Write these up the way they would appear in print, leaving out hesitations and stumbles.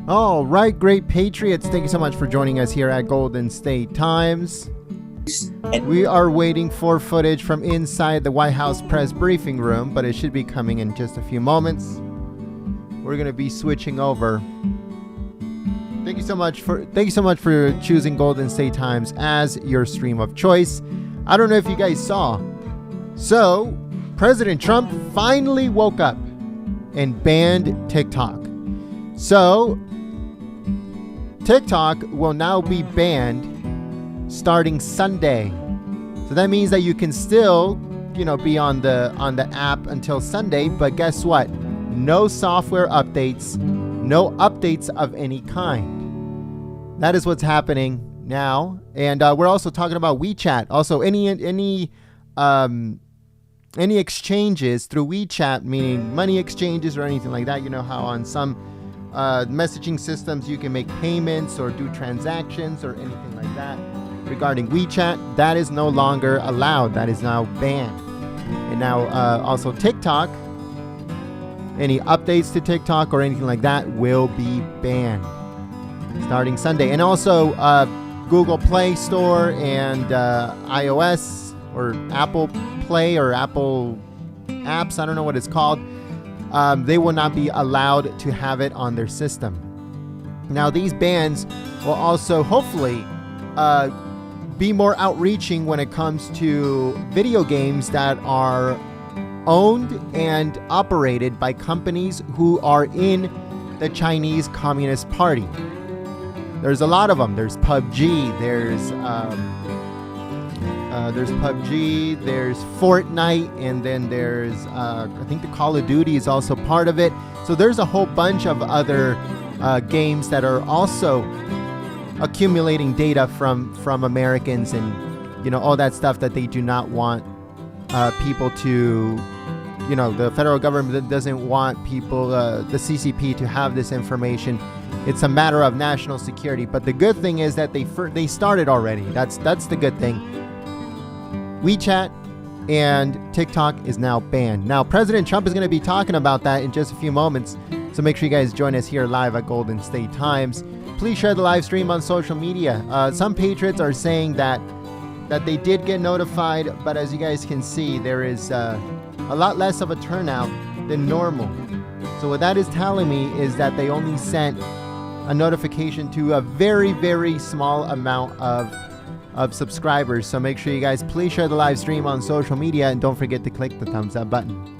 All right, great patriots. Thank you so much for joining us here at Golden State Times. We are waiting for footage from inside the White House press briefing room, but it should be coming in just a few moments. We're going to be switching over. Thank you so much for choosing Golden State Times as your stream of choice. I don't know if you guys saw. So, President Trump finally woke up and banned TikTok. So, TikTok will now be banned starting Sunday. So that means that you can still, be on the app until Sunday, but guess what? No software updates, no updates of any kind. That is what's happening now. And we're also talking about WeChat. Also, any exchanges through WeChat, meaning money exchanges or anything like that. You know how on some messaging systems you can make payments or do transactions or anything like that. Regarding WeChat, that is no longer allowed. That is now banned. And now also TikTok, any updates to TikTok or anything like that will be banned starting Sunday. And also Google Play Store and iOS or Apple Play or Apple Apps, I don't know what it's called, they will not be allowed to have it on their system. Now these bans will also hopefully be more outreaching when it comes to video games that are owned and operated by companies who are in the Chinese Communist Party. There's a lot of them. There's PUBG, there's Fortnite, and then there's I think the Call of Duty is also part of it. So there's a whole bunch of other games that are also accumulating data from Americans and all that stuff that they do not want people to, the federal government doesn't want people, the CCP, to have this information. It's a matter of national security. But the good thing is that they started already. That's the good thing. WeChat and TikTok is now banned. Now, President Trump is going to be talking about that in just a few moments. So make sure you guys join us here live at Golden State Times. Please share the live stream on social media. Some patriots are saying that they did get notified, but as you guys can see, there is a lot less of a turnout than normal. So what that is telling me is that they only sent a notification to a very, very small amount of subscribers. So make sure you guys please share the live stream on social media and don't forget to click the thumbs up button.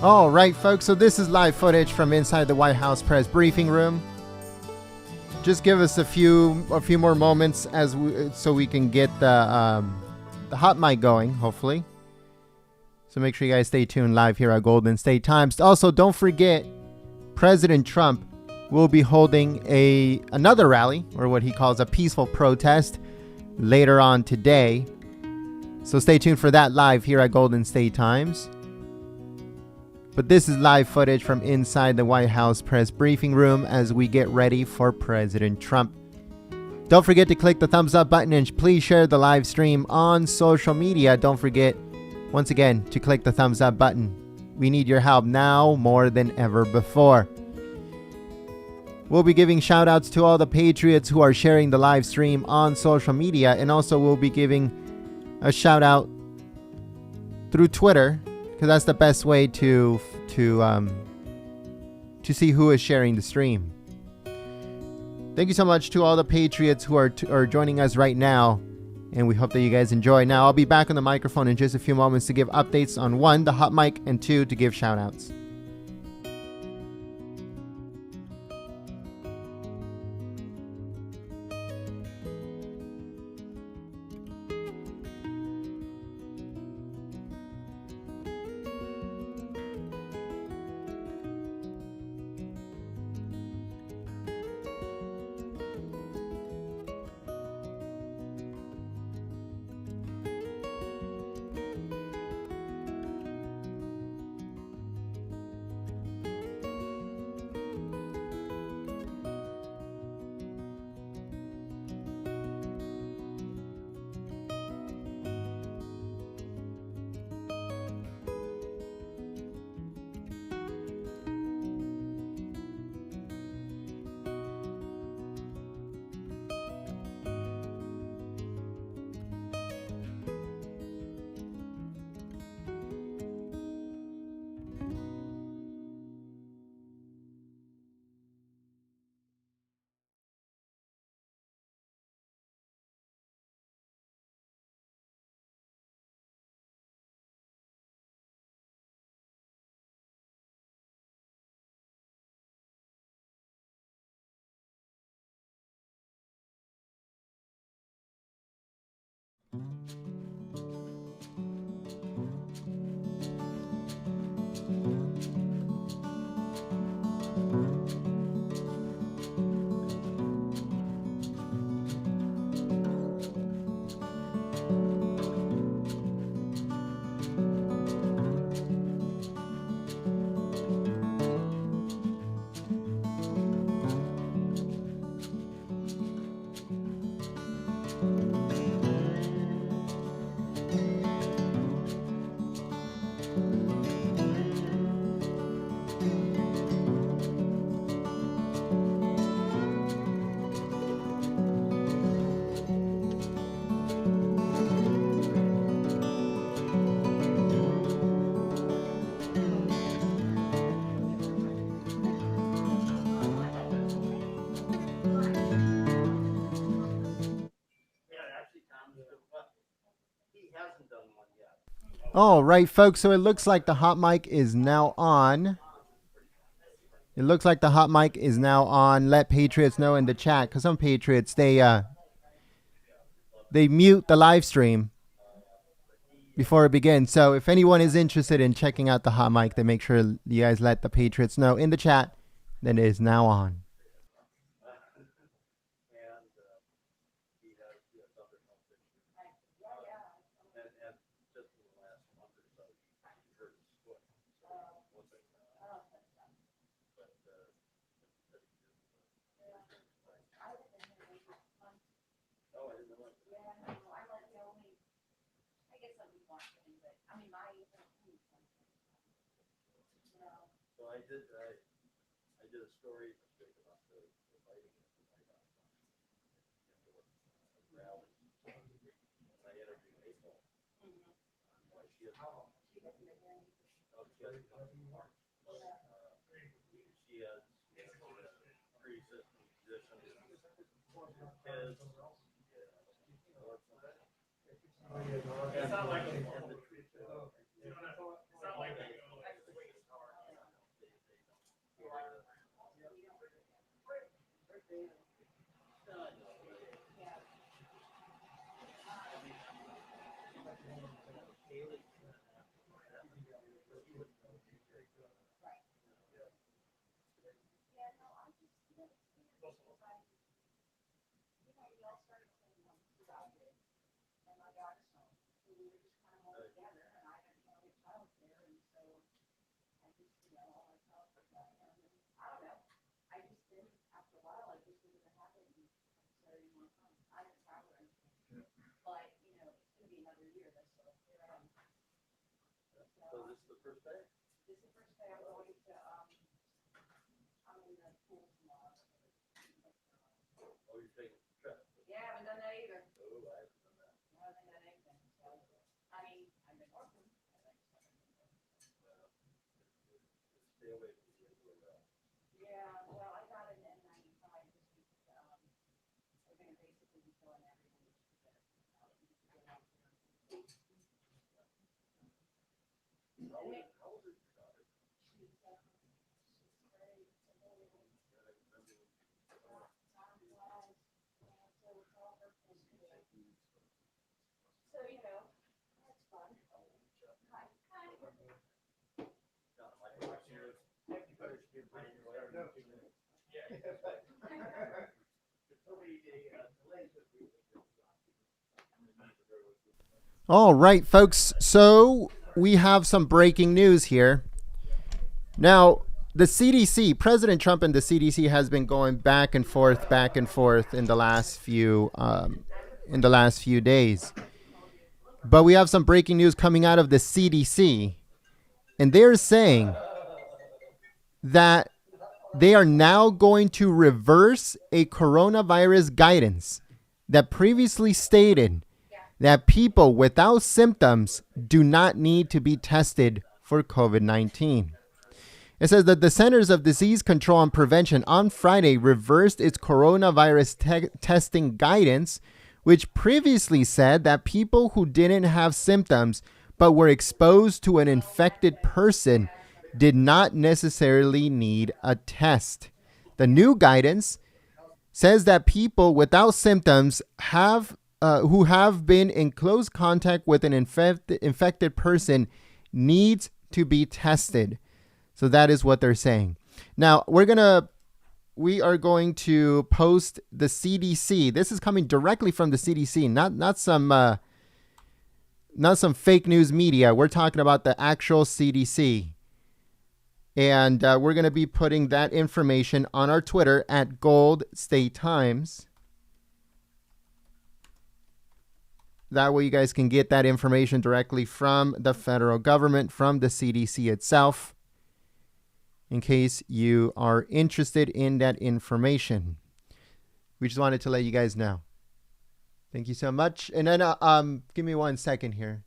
All right, folks, so this is live footage from inside the White House press briefing room. Just give us a few more moments so we can get the hot mic going, hopefully. So make sure you guys stay tuned live here at Golden State Times. Also, don't forget, President Trump will be holding another rally, or what he calls a peaceful protest, later on today. So stay tuned for that live here at Golden State Times. But this is live footage from inside the White House press briefing room as we get ready for President Trump. Don't forget to click the thumbs up button and please share the live stream on social media. Don't forget, once again, to click the thumbs up button. We need your help now more than ever before. We'll be giving shout outs to all the patriots who are sharing the live stream on social media, and also we'll be giving a shout out through Twitter, because that's the best way to see who is sharing the stream. Thank you so much to all the patriots who are joining us right now, and we hope that you guys enjoy. Now, I'll be back on the microphone in just a few moments to give updates on 1, the hot mic, and 2, to give shout outs. All right, folks, so it looks like the hot mic is now on. It looks like the hot mic is now on. Let patriots know in the chat, because some patriots, they mute the live stream before it begins. So if anyone is interested in checking out the hot mic, then make sure you guys let the patriots know in the chat that it is now on. All right, folks. So we have some breaking news here. Now, the CDC, President Trump and the CDC has been going back and forth in the last few days. But we have some breaking news coming out of the CDC, and they're saying that they are now going to reverse a coronavirus guidance that previously stated that people without symptoms do not need to be tested for COVID-19. It says that the Centers of Disease Control and Prevention on Friday reversed its coronavirus testing guidance, which previously said that people who didn't have symptoms but were exposed to an infected person did not necessarily need a test. The new guidance says that people without symptoms who have been in close contact with an infected person needs to be tested. So that is what they're saying. Now, we are going to post the CDC. This is coming directly from the CDC, not some fake news media. We're talking about the actual CDC. And we're going to be putting that information on our Twitter at Gold State Times. That way you guys can get that information directly from the federal government, from the CDC itself, in case you are interested in that information. We just wanted to let you guys know. Thank you so much. And then give me 1 second here.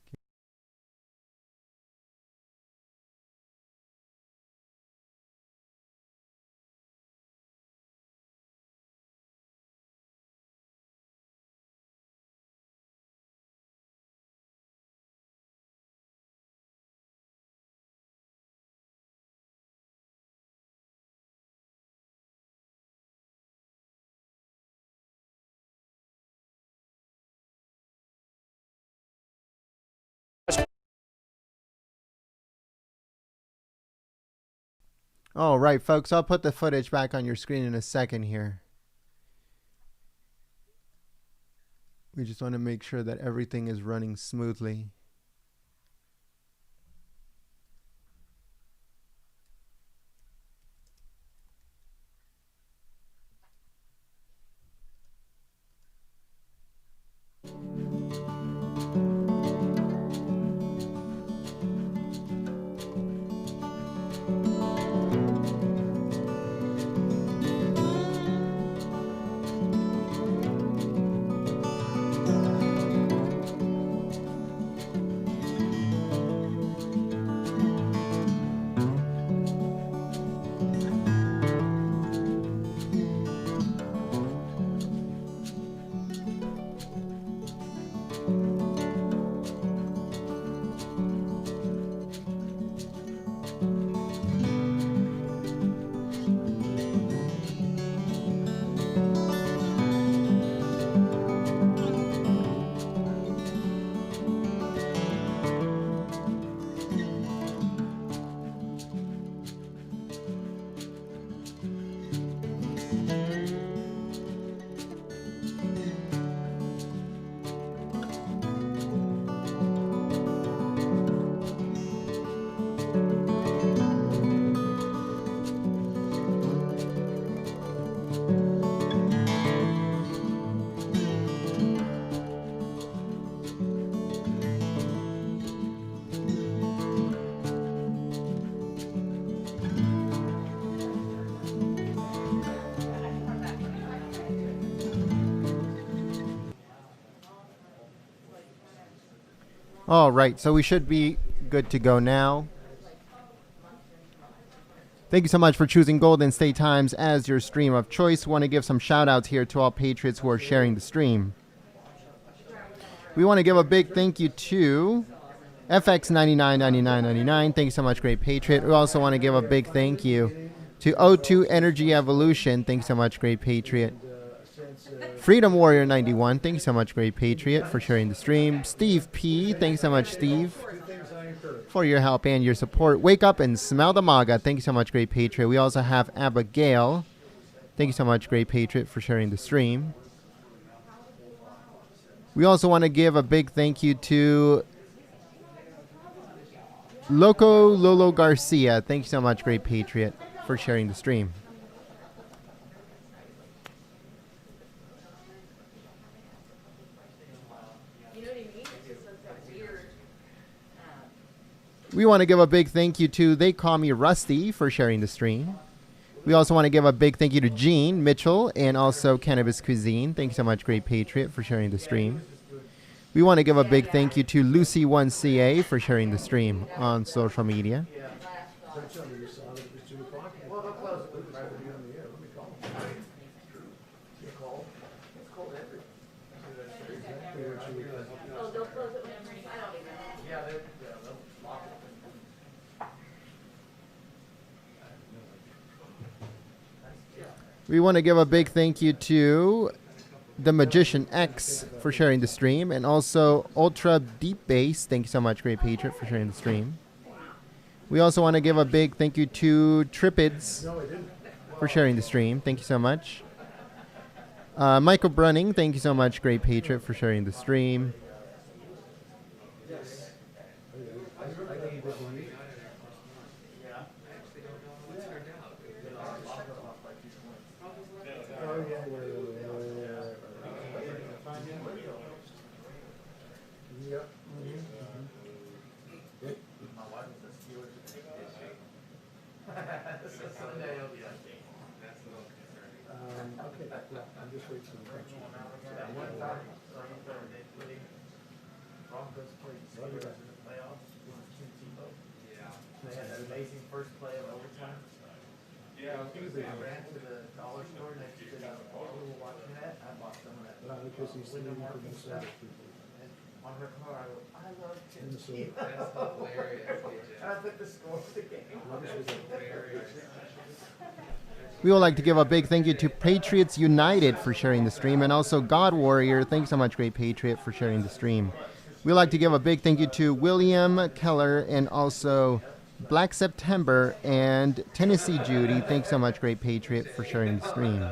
All right, folks, I'll put the footage back on your screen in a second here. We just want to make sure that everything is running smoothly. All right, so we should be good to go now. Thank you so much for choosing Golden State Times as your stream of choice. Want to give some shout outs here to all Patriots who are sharing the stream. We want to give a big thank you to FX999999. Thank you so much, Great Patriot. We also want to give a big thank you to O2 Energy Evolution. Thanks so much, Great Patriot. Freedom Warrior 91. Thank you so much, Great Patriot, for sharing the stream. Steve P. Thanks so much, Steve, for your help and your support. Wake up and smell the MAGA. Thank you so much, Great Patriot. We also have Abigail. Thank you so much, Great Patriot, for sharing the stream. We also want to give a big thank you to Loco Lolo Garcia. Thank you so much, Great Patriot, for sharing the stream. We want to give a big thank you to They Call Me Rusty for sharing the stream. We also want to give a big thank you to Gene Mitchell and also Cannabis Cuisine. Thank you so much, Great Patriot, for sharing the stream. We want to give a big thank you to Lucy1CA for sharing the stream on social media. We want to give a big thank you to The Magician X for sharing the stream, and also Ultra Deep Bass. Thank you so much, Great Patriot, for sharing the stream. We also want to give a big thank you to Tripids for sharing the stream. Thank you so much. Michael Brunning, thank you so much, Great Patriot, for sharing the stream. They had an amazing first play of overtime. Yeah, I ran to the dollar store next to the we were watching that. I bought some of that. Window marking stuff. And on her car, I love Tim Tebow. That's hilarious. And I put the score of the game. We would like to give a big thank you to Patriots United for sharing the stream, and also God Warrior. Thanks so much, Great Patriot, for sharing the stream. We'd like to give a big thank you to William Keller and also Black September and Tennessee Judy. Thanks so much, Great Patriot, for sharing the stream.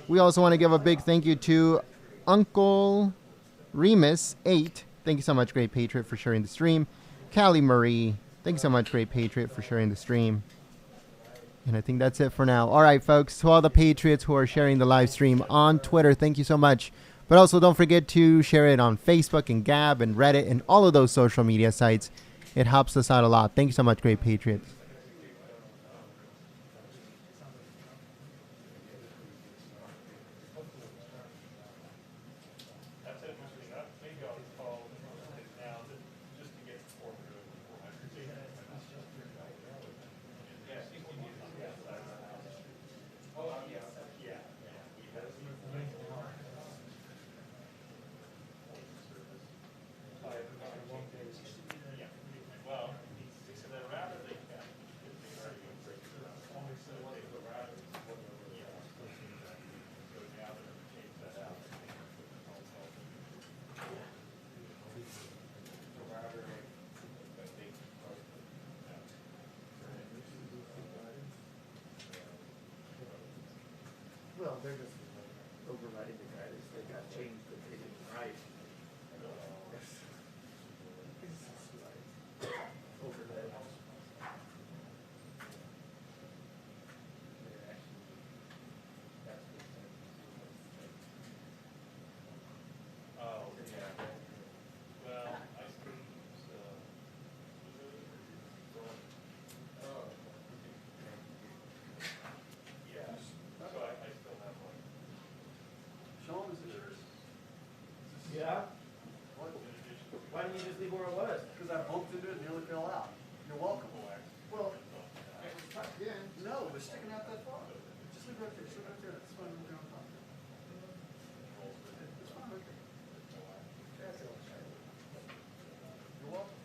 We also want to give a big thank you to Uncle Remus 8. Thank you so much, Great Patriot, for sharing the stream. Callie Marie. Thank you so much, Great Patriot, for sharing the stream. And I think that's it for now. All right, folks, to all the Patriots who are sharing the live stream on Twitter, thank you so much. But also don't forget to share it on Facebook and Gab and Reddit and all of those social media sites. It helps us out a lot. Thank you so much, Great Patriots. Well, they're just overriding the guidance. They got changed, but they didn't write. Overlay. Oh, yeah. Well, I suppose, yeah, so I still have one. Sean, is it yours? Yeah? Why didn't you just leave where it was? Because I bumped into it and nearly fell out. You're welcome. Well, It was tucked in. no, it was sticking out that far. Just leave it right there. Just leave it right there. That's fine. Right there on top. It's fine. Okay. You're welcome.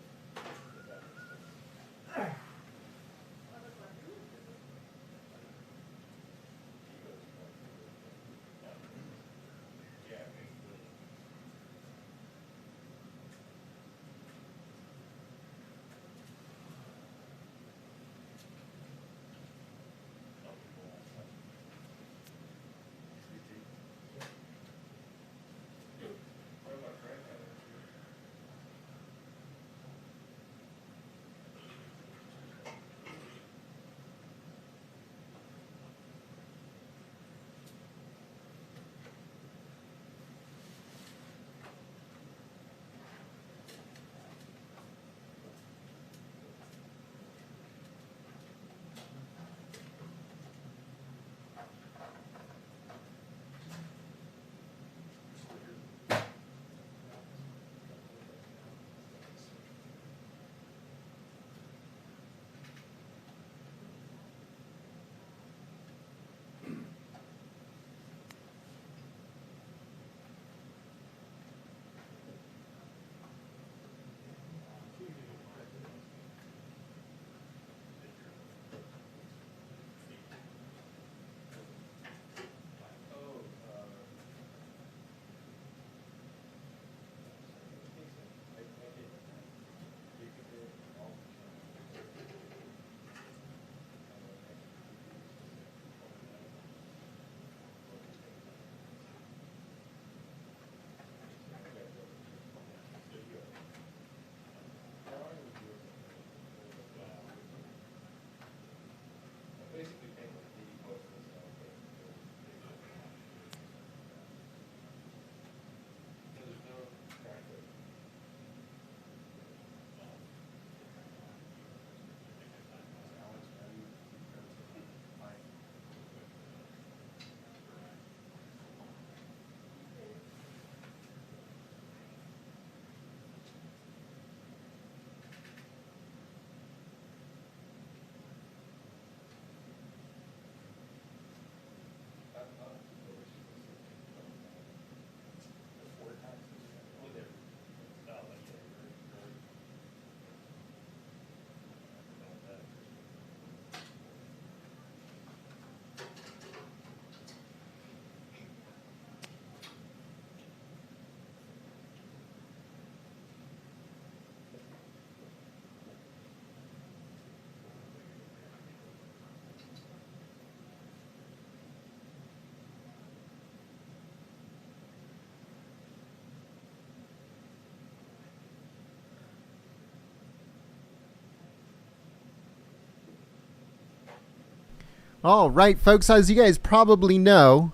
All right, folks, as you guys probably know,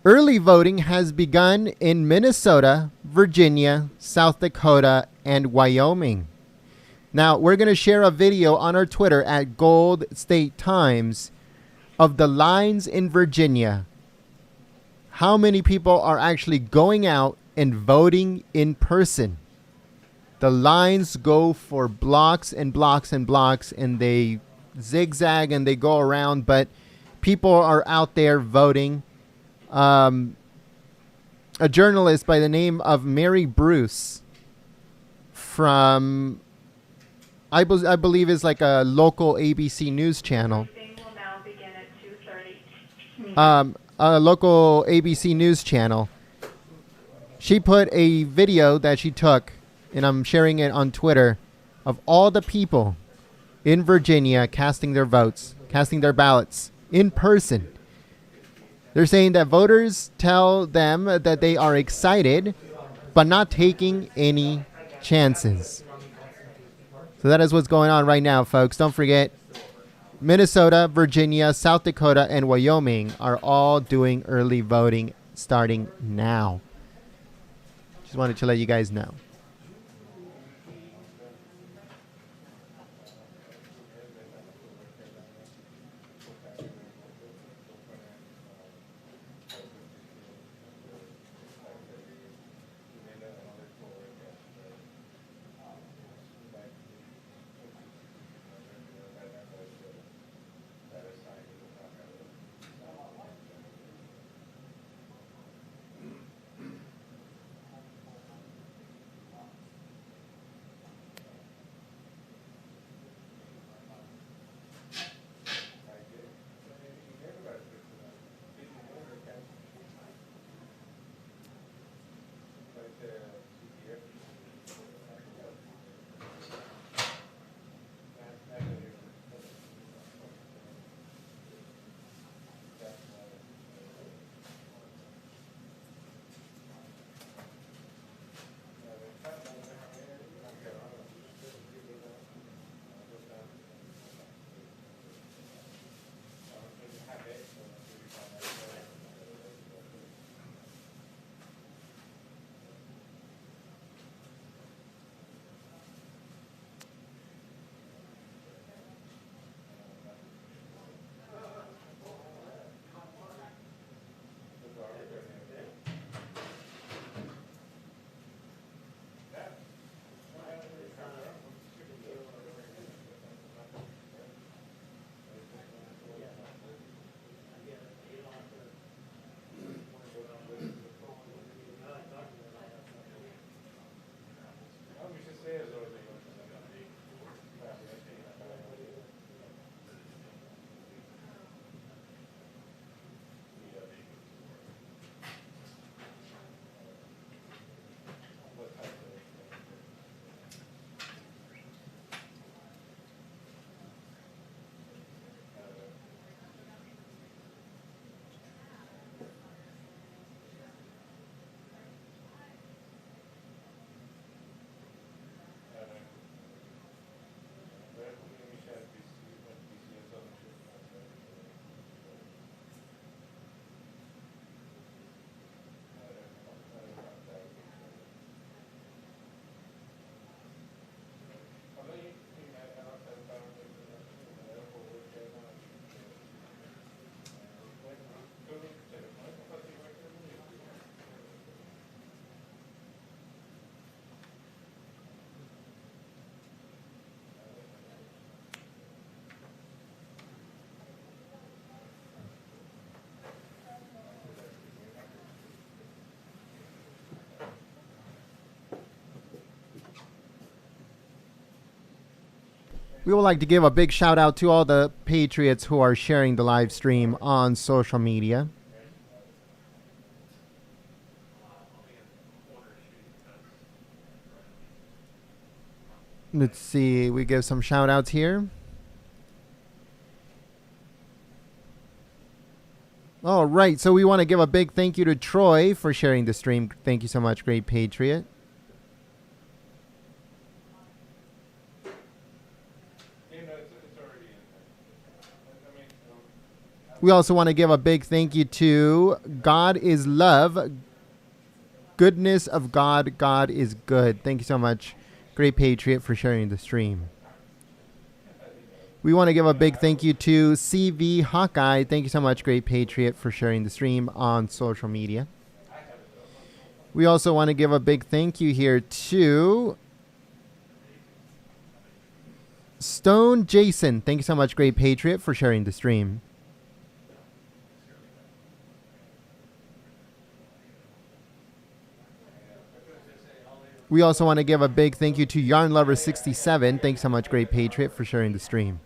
early voting has begun in Minnesota, Virginia, South Dakota, and Wyoming. Now, we're going to share a video on our Twitter at Gold State Times of the lines in Virginia. How many people are actually going out and voting in person? The lines go for blocks and blocks and blocks, and they zigzag and they go around, but people are out there voting. A journalist by the name of Mary Bruce from, I believe is like a local ABC news channel. Voting will now begin at 2:30. A local ABC news channel. She put a video that she took, and I'm sharing it on Twitter, of all the people in Virginia casting their votes, casting their ballots in person. They're saying that voters tell them that they are excited, but not taking any chances. So that is what's going on right now, folks. Don't forget, Minnesota, Virginia, South Dakota, and Wyoming are all doing early voting starting now. Just wanted to let you guys know. We would like to give a big shout out to all the Patriots who are sharing the live stream on social media. Let's see, we give some shout outs here. All right, so we want to give a big thank you to Troy for sharing the stream. Thank you so much, Great Patriot. We also want to give a big thank you to God is Love, Goodness of God, God is Good. Thank you so much, Great Patriot, for sharing the stream. We want to give a big thank you to CV Hawkeye. Thank you so much, Great Patriot, for sharing the stream on social media. We also want to give a big thank you here to Stone Jason. Thank you so much, Great Patriot, for sharing the stream. We also want to give a big thank you to Yarn Lover 67. Thanks so much, Great Patriot, for sharing the stream.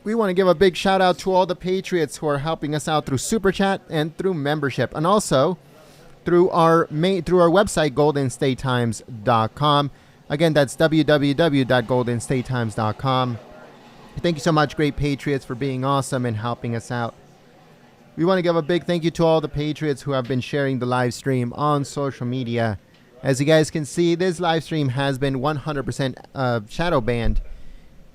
We want to give a big shout out to all the Patriots who are helping us out through Super Chat and through membership, and also through our website, goldenstatetimes.com. Again, that's www.goldenstatetimes.com. Thank you so much, Great Patriots, for being awesome and helping us out. We want to give a big thank you to all the Patriots who have been sharing the live stream on social media. As you guys can see, this live stream has been 100% shadow banned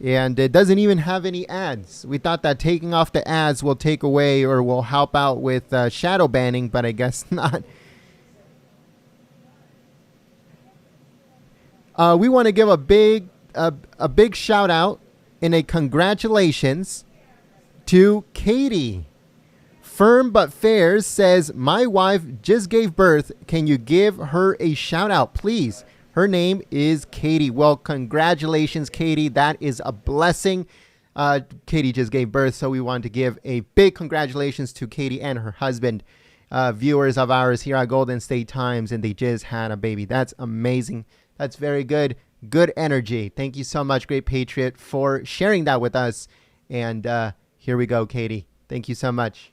And it doesn't even have any ads. We thought that taking off the ads will take away or will help out with shadow banning, but I guess not. We want to give a big shout out and a congratulations to Katie. Firm but Fairs says, my wife just gave birth. Can you give her a shout out, please? Her name is Katie. Well, congratulations, Katie. That is a blessing. Katie just gave birth, so we wanted to give a big congratulations to Katie and her husband, viewers of ours here at Golden State Times, and they just had a baby. That's amazing. That's very good. Good energy. Thank you so much, Great Patriot, for sharing that with us. And here we go, Katie. Thank you so much.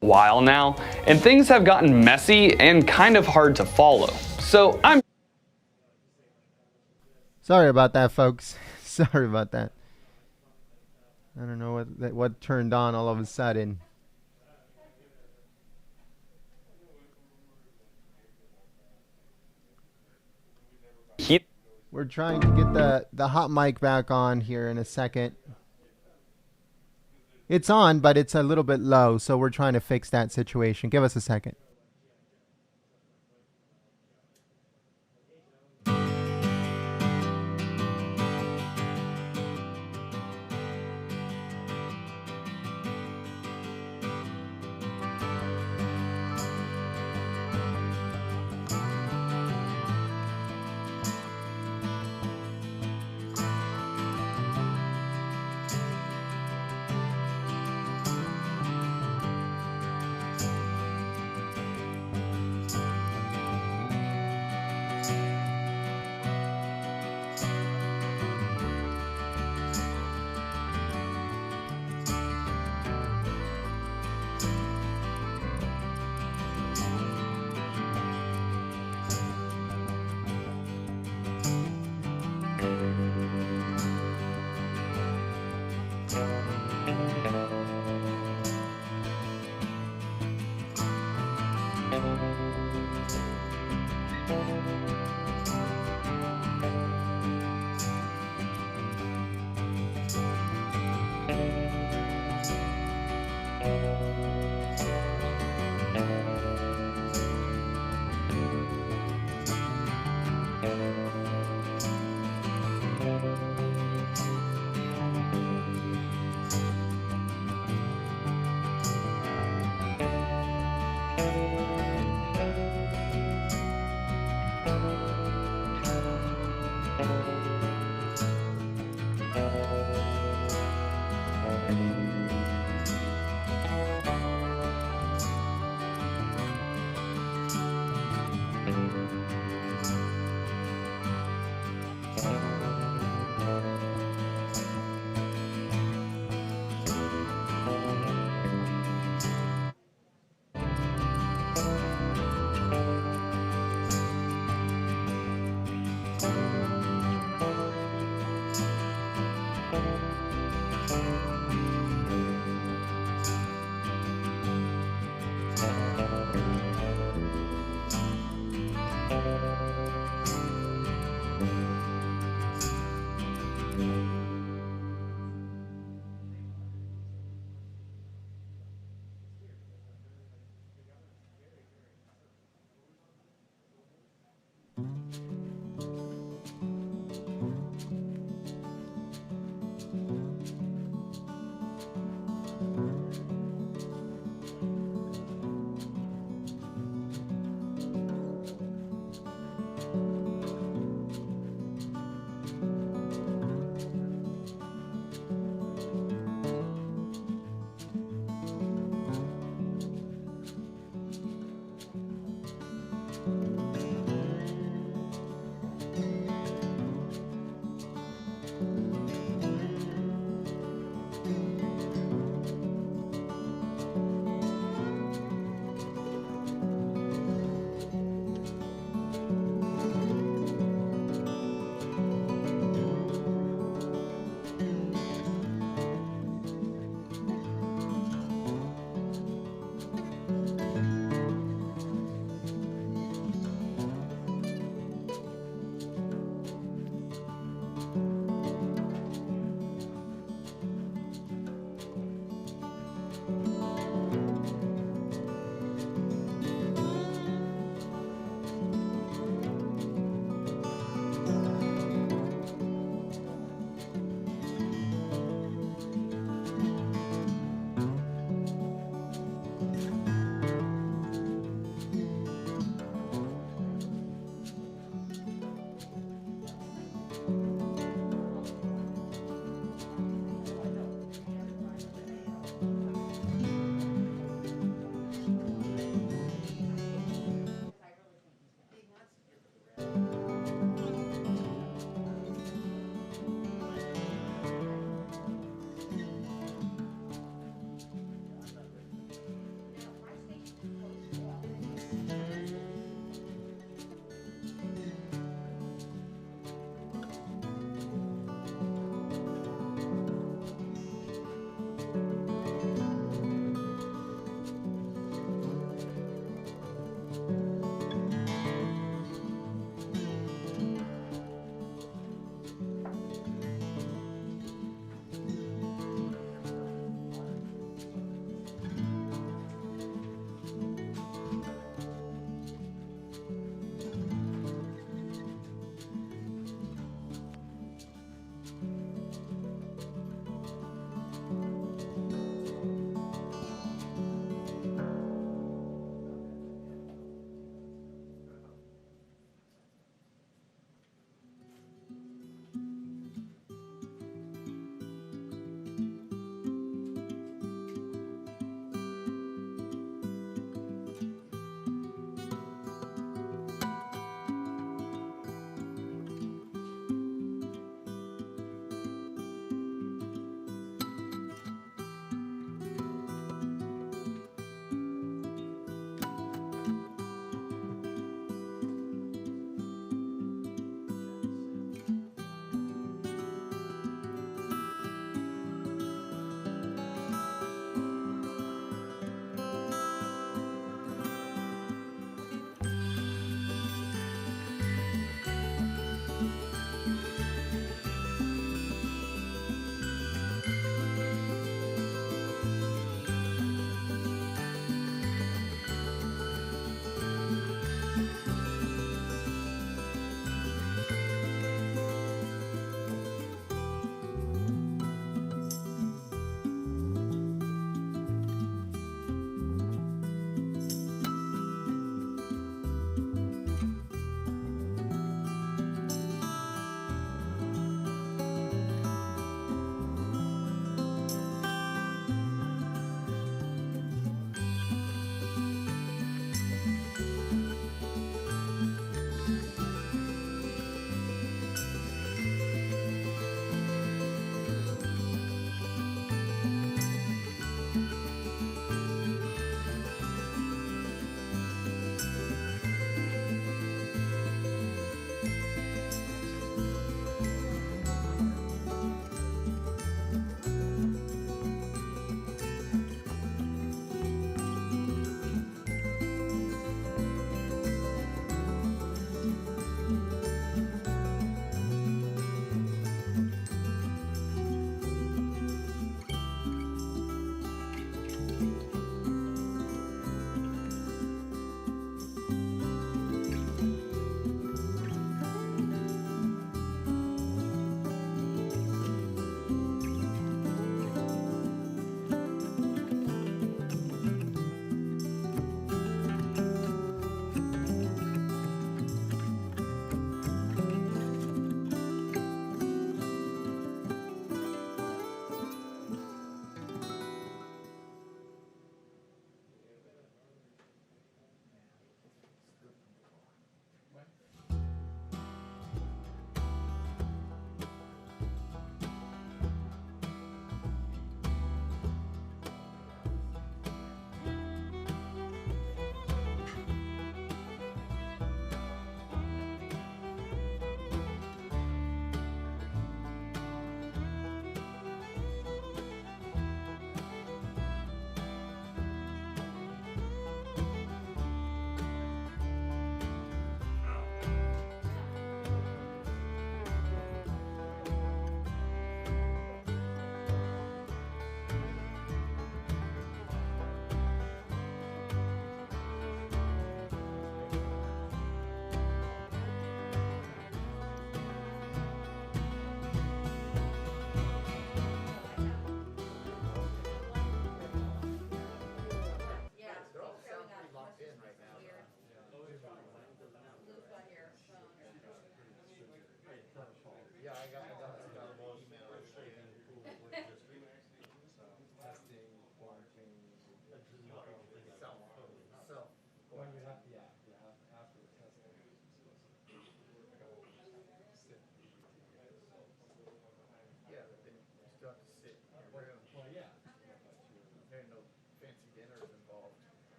While now, and things have gotten messy and kind of hard to follow. So I'm Sorry about that, folks. Sorry about that. I don't know what turned on all of a sudden. We're trying to get the hot mic back on here in a second. It's on, but it's a little bit low, so we're trying to fix that situation. Give us a second.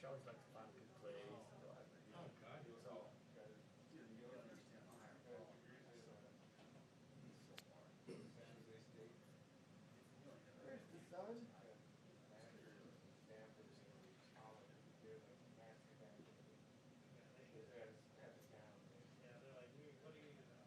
She always likes to find good plays. Oh, God. It's all. There's the sun. Yeah, they're like, what do you even know?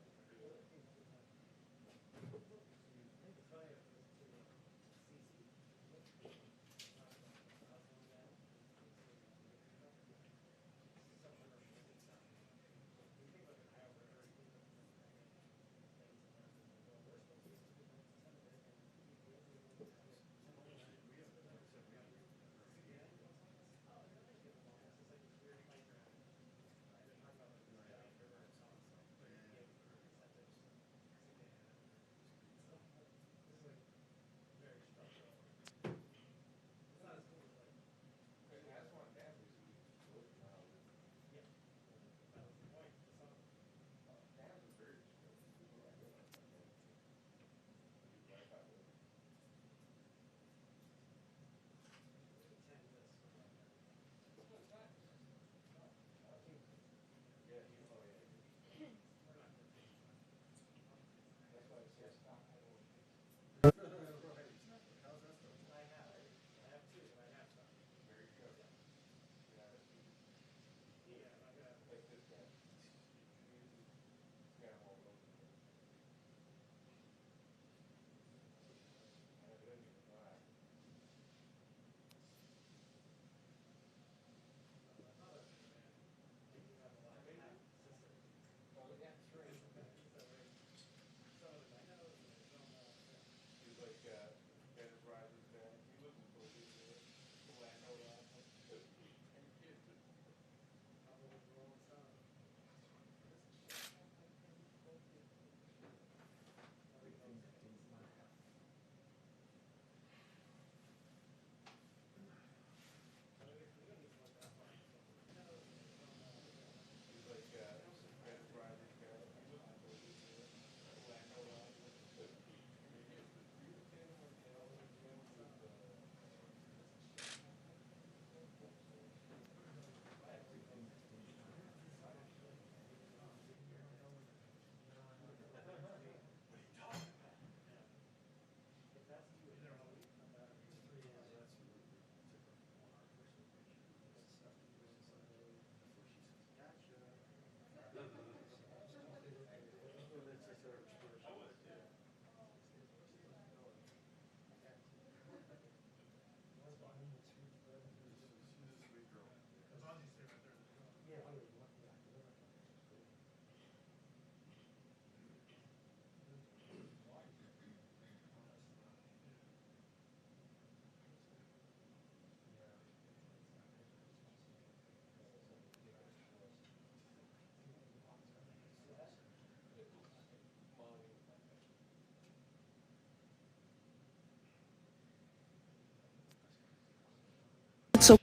So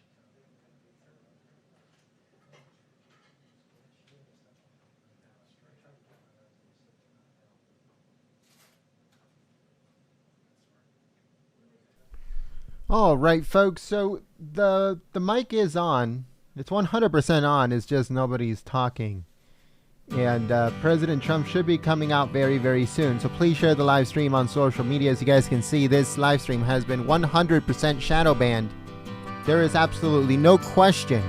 All right, folks. So the mic is on. It's 100% on. It's just nobody's talking. And President Trump should be coming out very, very soon. So please share the live stream on social media. As you guys can see, this live stream has been 100% shadow banned. There is absolutely no question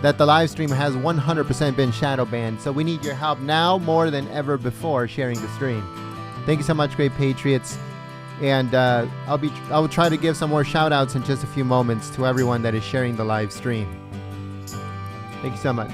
that the live stream has 100% been shadow banned. So we need your help now more than ever before sharing the stream. Thank you so much, great patriots. And I will try to give some more shout outs in just a few moments to everyone that is sharing the live stream. Thank you so much.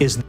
is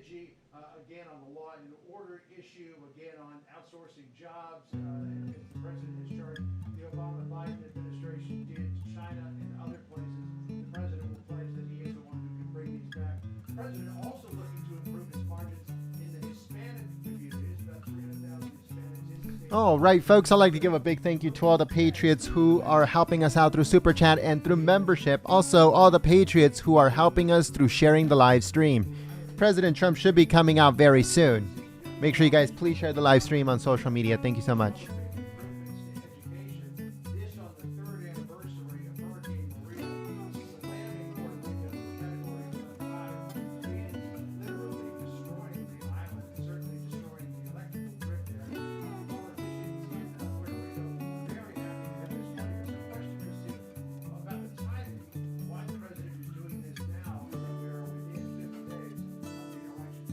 strategy, again, on the law and order issue, again, on outsourcing jobs, as the president has charged the Obama-Biden administration did to China and other places. The president will pledge that he is the one who can bring these back. The president also looking to improve his margins in the Hispanic communities, about 300,000 Hispanics in the state. All right, folks, I'd like to give a big thank you to all the Patriots who are helping us out through Super Chat and through membership. Also, all the Patriots who are helping us through sharing the live stream. President Trump should be coming out very soon. Make sure you guys please share the live stream on social media. Thank you so much. This on the 3rd anniversary of Hurricane Maria, slamming Puerto Rico in category 5 and literally destroying the island, and certainly destroying the electrical grid there. Politicians in Puerto Rico very happy to have this money. There's a question, Christy, about the timing, why the president is doing this now, and then we're within 50 days of the election.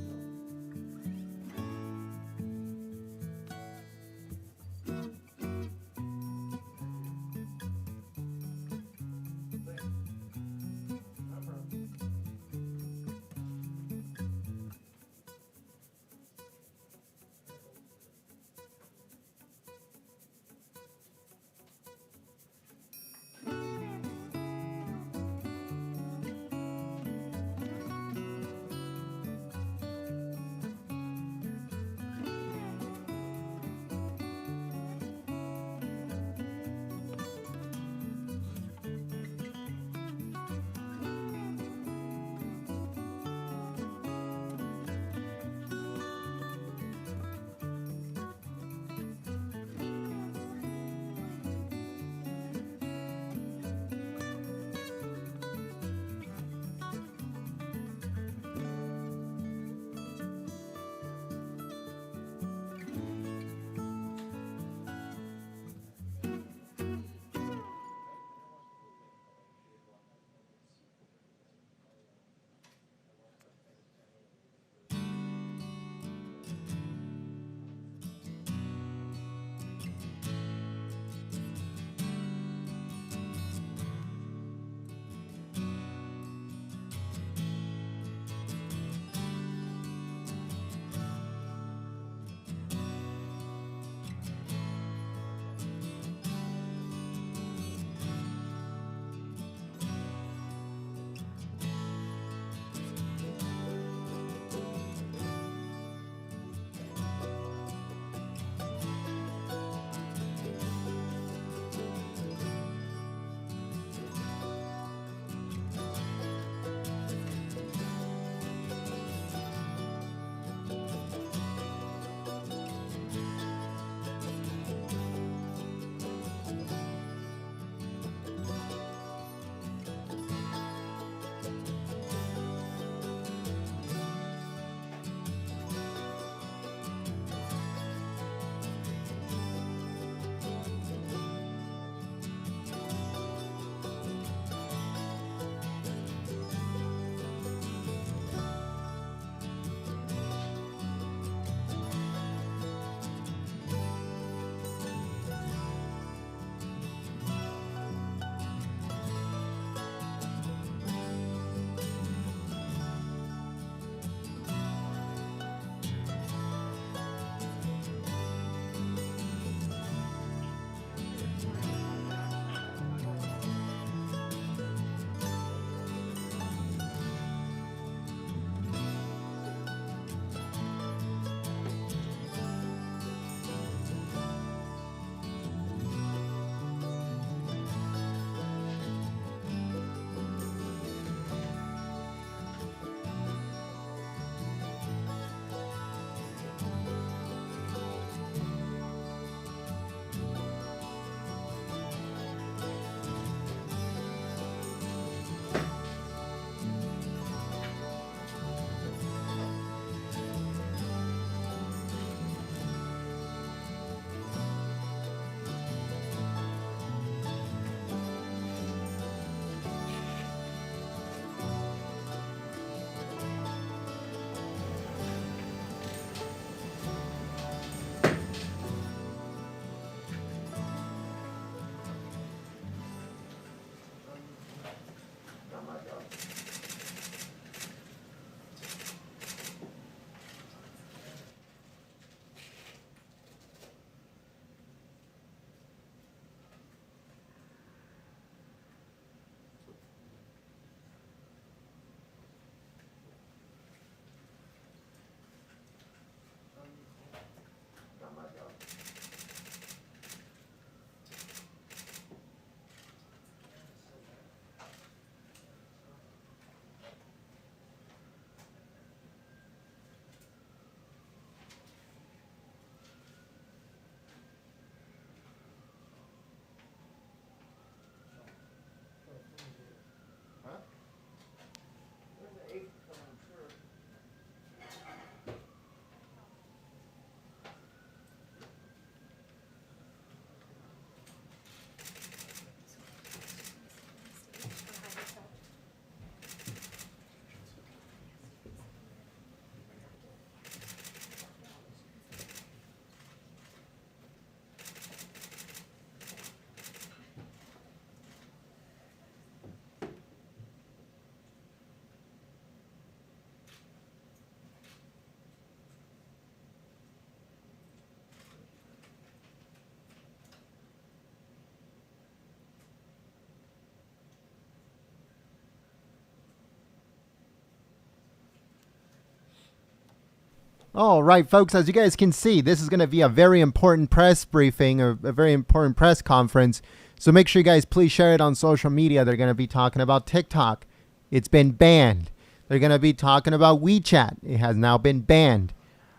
All right, folks, as you guys can see, this is going to be a very important press briefing, or a very important press conference. So make sure you guys please share it on social media. They're going to be talking about TikTok. It's been banned. They're going to be talking about WeChat. It has now been banned.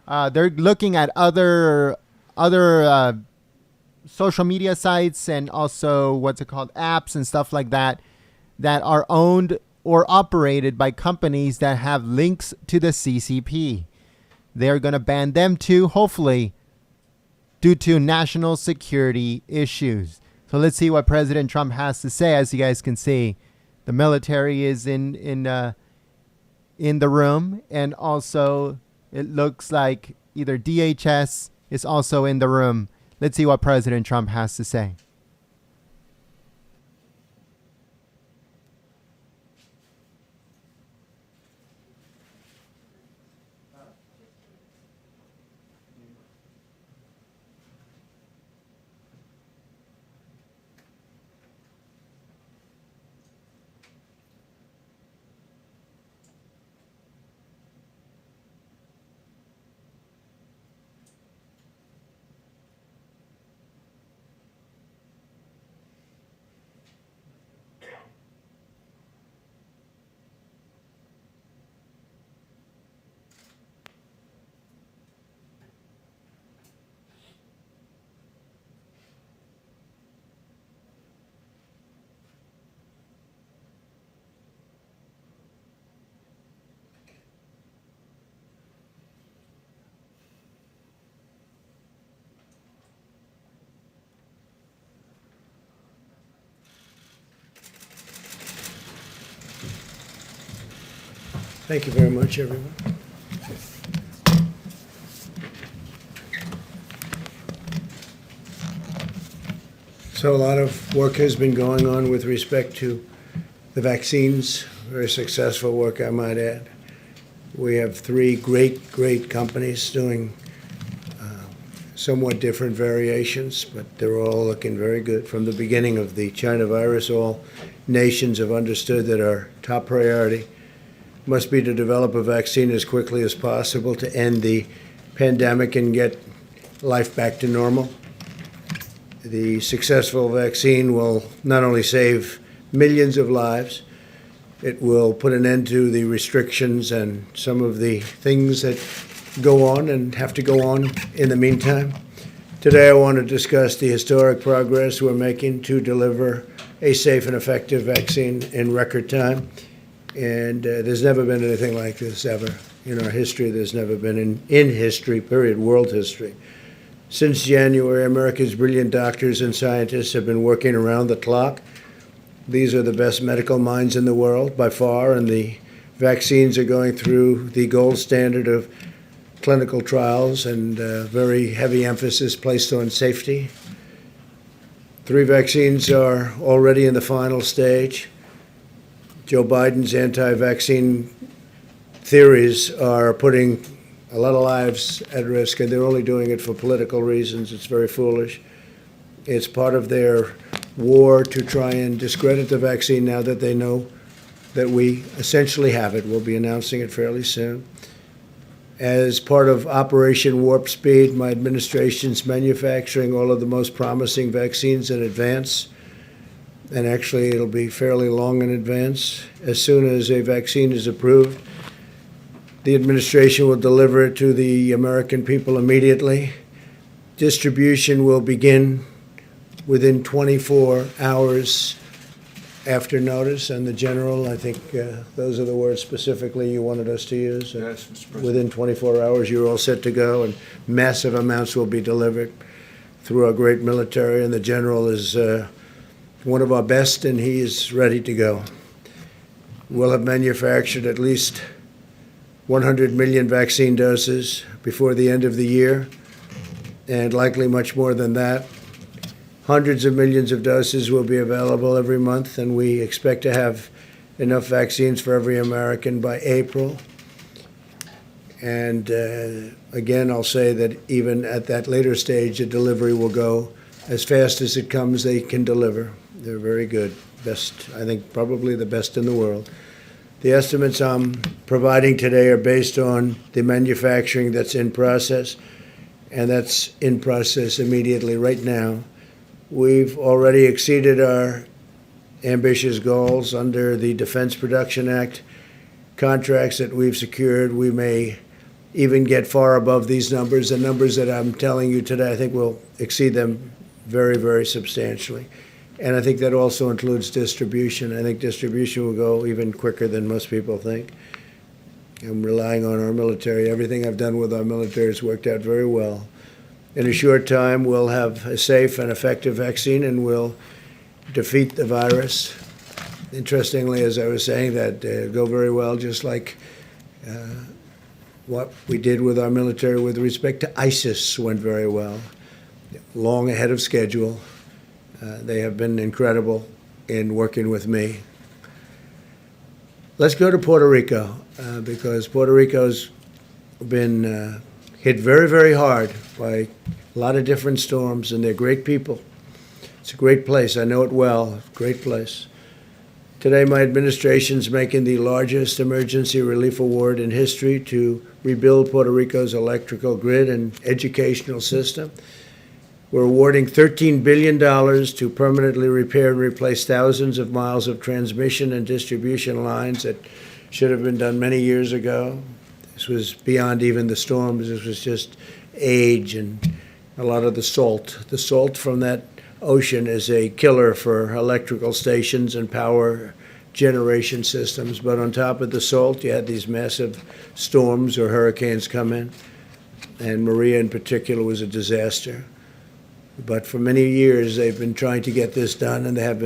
They're looking at other social media sites and also apps and stuff like that are owned or operated by companies that have links to the CCP. They're going to ban them too, hopefully, due to national security issues. So let's see what President Trump has to say. As you guys can see, the military is in the room, and also it looks like either DHS is also in the room. Let's see what President Trump has to say. Thank you very much, everyone. So a lot of work has been going on with respect to the vaccines. Very successful work, I might add. We have three great companies doing somewhat different variations, but they're all looking very good. From the beginning of the China virus, all nations have understood that our top priority must be to develop a vaccine as quickly as possible to end the pandemic and get life back to normal. The successful vaccine will not only save millions of lives, it will put an end to the restrictions and some of the things that go on and have to go on in the meantime. Today I want to discuss the historic progress we're making to deliver a safe and effective vaccine in record time. And there's never been anything like this ever in our history. There's never been in history, period, world history. Since January, America's brilliant doctors and scientists have been working around the clock. These are the best medical minds in the world by far, and the vaccines are going through the gold standard of clinical trials and very heavy emphasis placed on safety. 3 vaccines are already in the final stage. Joe Biden's anti-vaccine theories are putting a lot of lives at risk, and they're only doing it for political reasons. It's very foolish. It's part of their war to try and discredit the vaccine now that they know that we essentially have it. We'll be announcing it fairly soon. As part of Operation Warp Speed, my administration's manufacturing all of the most promising vaccines in advance. And actually, it'll be fairly long in advance. As soon as a vaccine is approved, the administration will deliver it to the American people immediately. Distribution will begin within 24 hours after notice. And the general, I think those are the words specifically you wanted us to use. Yes, Mr. President. Within 24 hours, you're all set to go, and massive amounts will be delivered through our great military. And the general is one of our best, and he is ready to go. We'll have manufactured at least 100 million vaccine doses before the end of the year, and likely much more than that. Hundreds of millions of doses will be available every month, and we expect to have enough vaccines for every American by April. And again, I'll say that even at that later stage, the delivery will go as fast as it comes. They can deliver. They're very good. Best, I think, probably the best in the world. The estimates I'm providing today are based on the manufacturing that's in process, and that's in process immediately right now. We've already exceeded our ambitious goals under the Defense Production Act contracts that we've secured. We may even get far above these numbers. The numbers that I'm telling you today, I think we'll exceed them very, very substantially. And I think that also includes distribution. I think distribution will go even quicker than most people think. I'm relying on our military. Everything I've done with our military has worked out very well. In a short time, we'll have a safe and effective vaccine, and we'll defeat the virus. Interestingly, as I was saying, that go very well, just like what we did with our military with respect to ISIS went very well, long ahead of schedule. They have been incredible in working with me. Let's go to Puerto Rico, because Puerto Rico's been hit very, very hard by a lot of different storms, and they're great people. It's a great place. I know it well. Great place. Today, my administration's making the largest emergency relief award in history to rebuild Puerto Rico's electrical grid and educational system. We're awarding $13 billion to permanently repair and replace thousands of miles of transmission and distribution lines that should have been done many years ago. This was beyond even the storms. This was just age and a lot of the salt. The salt from that ocean is a killer for electrical stations and power generation systems. But on top of the salt, you had these massive storms or hurricanes come in. And Maria in particular was a disaster. But for many years, they've been trying to get this done, and they have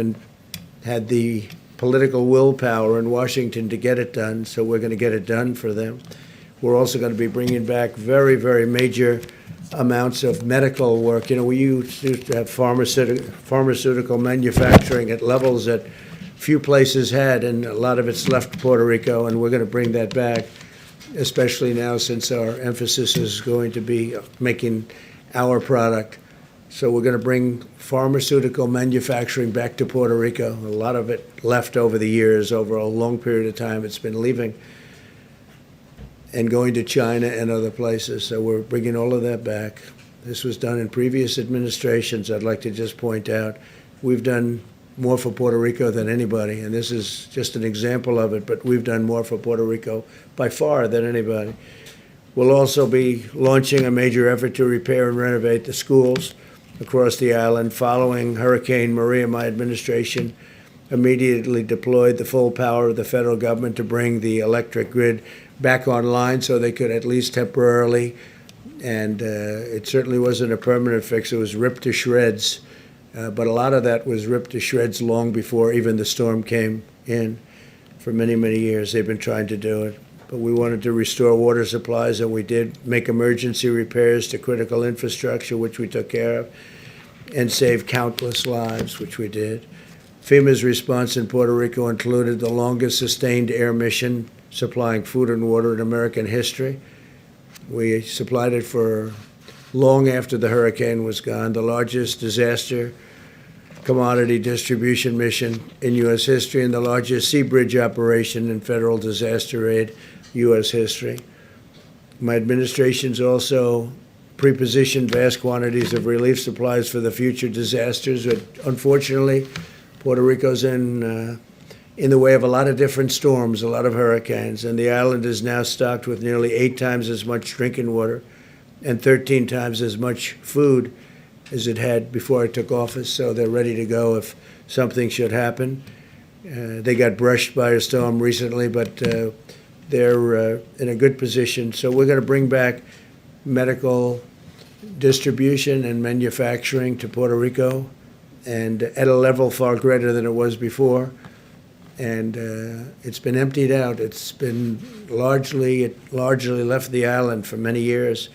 had the political willpower in Washington to get it done, so we're going to get it done for them. We're also going to be bringing back very, very major amounts of medical work. You know, we used to have pharmaceutical manufacturing at levels that few places had, and a lot of it's left Puerto Rico, and we're going to bring that back, especially now since our emphasis is going to be making our product. So we're going to bring pharmaceutical manufacturing back to Puerto Rico. A lot of it left over the years, over a long period of time. It's been leaving and going to China and other places. So we're bringing all of that back. This was done in previous administrations. I'd like to just point out we've done more for Puerto Rico than anybody, and this is just an example of it, but we've done more for Puerto Rico by far than anybody. We'll also be launching a major effort to repair and renovate the schools across the island. Following Hurricane Maria, my administration immediately deployed the full power of the federal government to bring the electric grid back online so they could at least temporarily, and it certainly wasn't a permanent fix. It was ripped to shreds, but a lot of that was ripped to shreds long before even the storm came in. For many, many years, they've been trying to do it. But we wanted to restore water supplies, and we did make emergency repairs to critical infrastructure, which we took care of, and save countless lives, which we did. FEMA's response in Puerto Rico included the longest sustained air mission supplying food and water in American history. We supplied it for long after the hurricane was gone, the largest disaster commodity distribution mission in U.S. history, and the largest sea bridge operation in federal disaster aid U.S. history. My administration's also pre-positioned vast quantities of relief supplies for the future disasters, but unfortunately, Puerto Rico's in the way of a lot of different storms, a lot of hurricanes, and the island is now stocked with nearly 8 times as much drinking water and 13 times as much food as it had before I took office, so they're ready to go if something should happen. They got brushed by a storm recently, but they're in a good position. So we're going to bring back medical distribution and manufacturing to Puerto Rico, and at a level far greater than it was before. And it's been emptied out. It's been largely left the island for many years.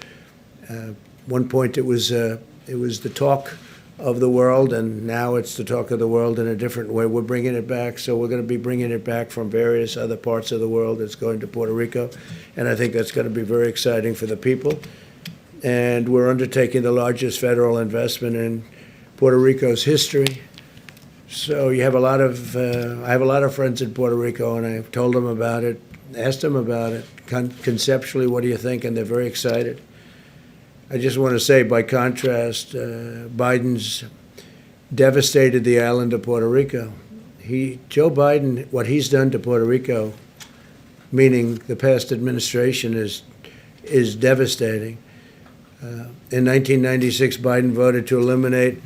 One point it was the talk of the world, and now it's the talk of the world in a different way. We're bringing it back, so we're going to be bringing it back from various other parts of the world. It's going to Puerto Rico, and I think that's going to be very exciting for the people. And we're undertaking the largest federal investment in Puerto Rico's history. So you have a lot of, I have a lot of friends in Puerto Rico, and I've told them about it, asked them about it. Conceptually, what do you think? And they're very excited. I just want to say, by contrast, Biden's devastated the island of Puerto Rico. Joe Biden, what he's done to Puerto Rico, meaning the past administration, is devastating. In 1996, Biden voted to eliminate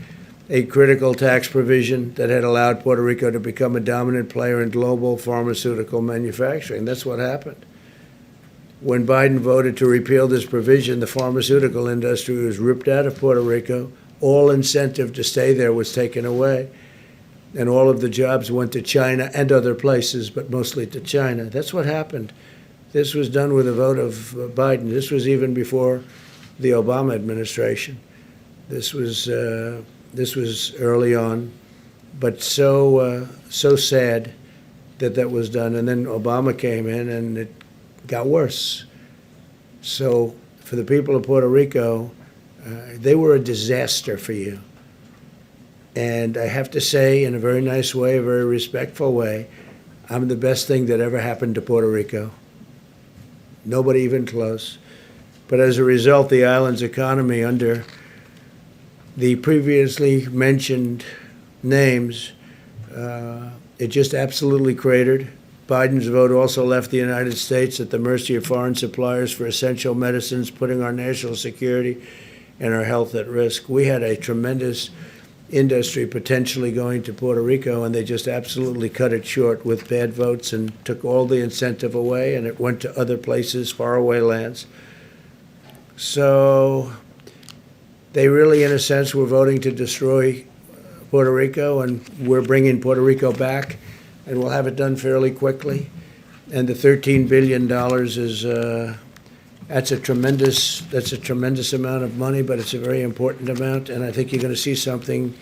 a critical tax provision that had allowed Puerto Rico to become a dominant player in global pharmaceutical manufacturing. That's what happened. When Biden voted to repeal this provision, the pharmaceutical industry was ripped out of Puerto Rico. All incentive to stay there was taken away. And all of the jobs went to China and other places, but mostly to China. That's what happened. This was done with a vote of Biden. This was even before the Obama administration. This was early on, but so sad that was done. And then Obama came in, and it got worse. So for the people of Puerto Rico, they were a disaster for you. And I have to say, in a very nice way, a very respectful way, I'm the best thing that ever happened to Puerto Rico. Nobody even close. But as a result, the island's economy, under the previously mentioned names, it just absolutely cratered. Biden's vote also left the United States at the mercy of foreign suppliers for essential medicines, putting our national security and our health at risk. We had a tremendous industry potentially going to Puerto Rico, and they just absolutely cut it short with bad votes and took all the incentive away, and it went to other places, faraway lands. So they really, in a sense, were voting to destroy Puerto Rico, and we're bringing Puerto Rico back, and we'll have it done fairly quickly. And the $13 billion is that's a tremendous amount of money, but it's a very important amount, and I think you're going to see something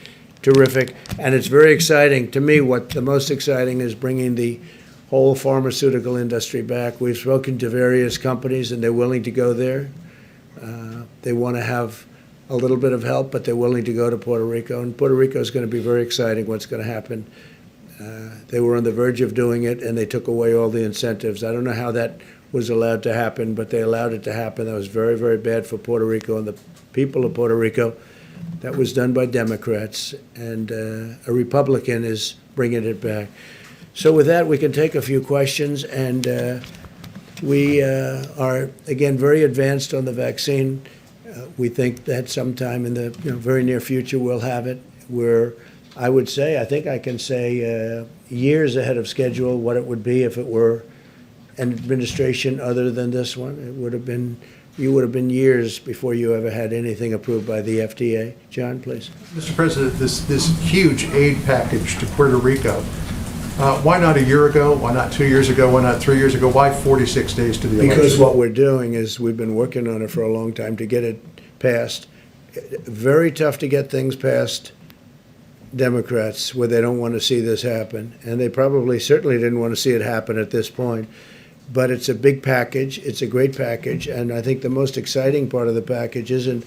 terrific. And it's very exciting. To me, what the most exciting is bringing the whole pharmaceutical industry back. We've spoken to various companies, and they're willing to go there. They want to have a little bit of help, but they're willing to go to Puerto Rico, and Puerto Rico is going to be very exciting what's going to happen. They were on the verge of doing it, and they took away all the incentives. I don't know how that was allowed to happen, but they allowed it to happen. That was very, very bad for Puerto Rico and the people of Puerto Rico. That was done by Democrats, and a Republican is bringing it back. So with that, we can take a few questions, and we are, again, very advanced on the vaccine. We think that sometime in the very near future we'll have it. We're, I would say, I think I can say years ahead of schedule what it would be if it were an administration other than this one. It would have been, you would have been years before you ever had anything approved by the FDA. John, please. Mr. President, this huge aid package to Puerto Rico, why not a year ago? Why not 2 years ago? Why not 3 years ago? Why 46 days to the election? Because what we're doing is we've been working on it for a long time to get it passed. Very tough to get things passed, Democrats, where they don't want to see this happen. And they certainly didn't want to see it happen at this point. But it's a big package. It's a great package. And I think the most exciting part of the package isn't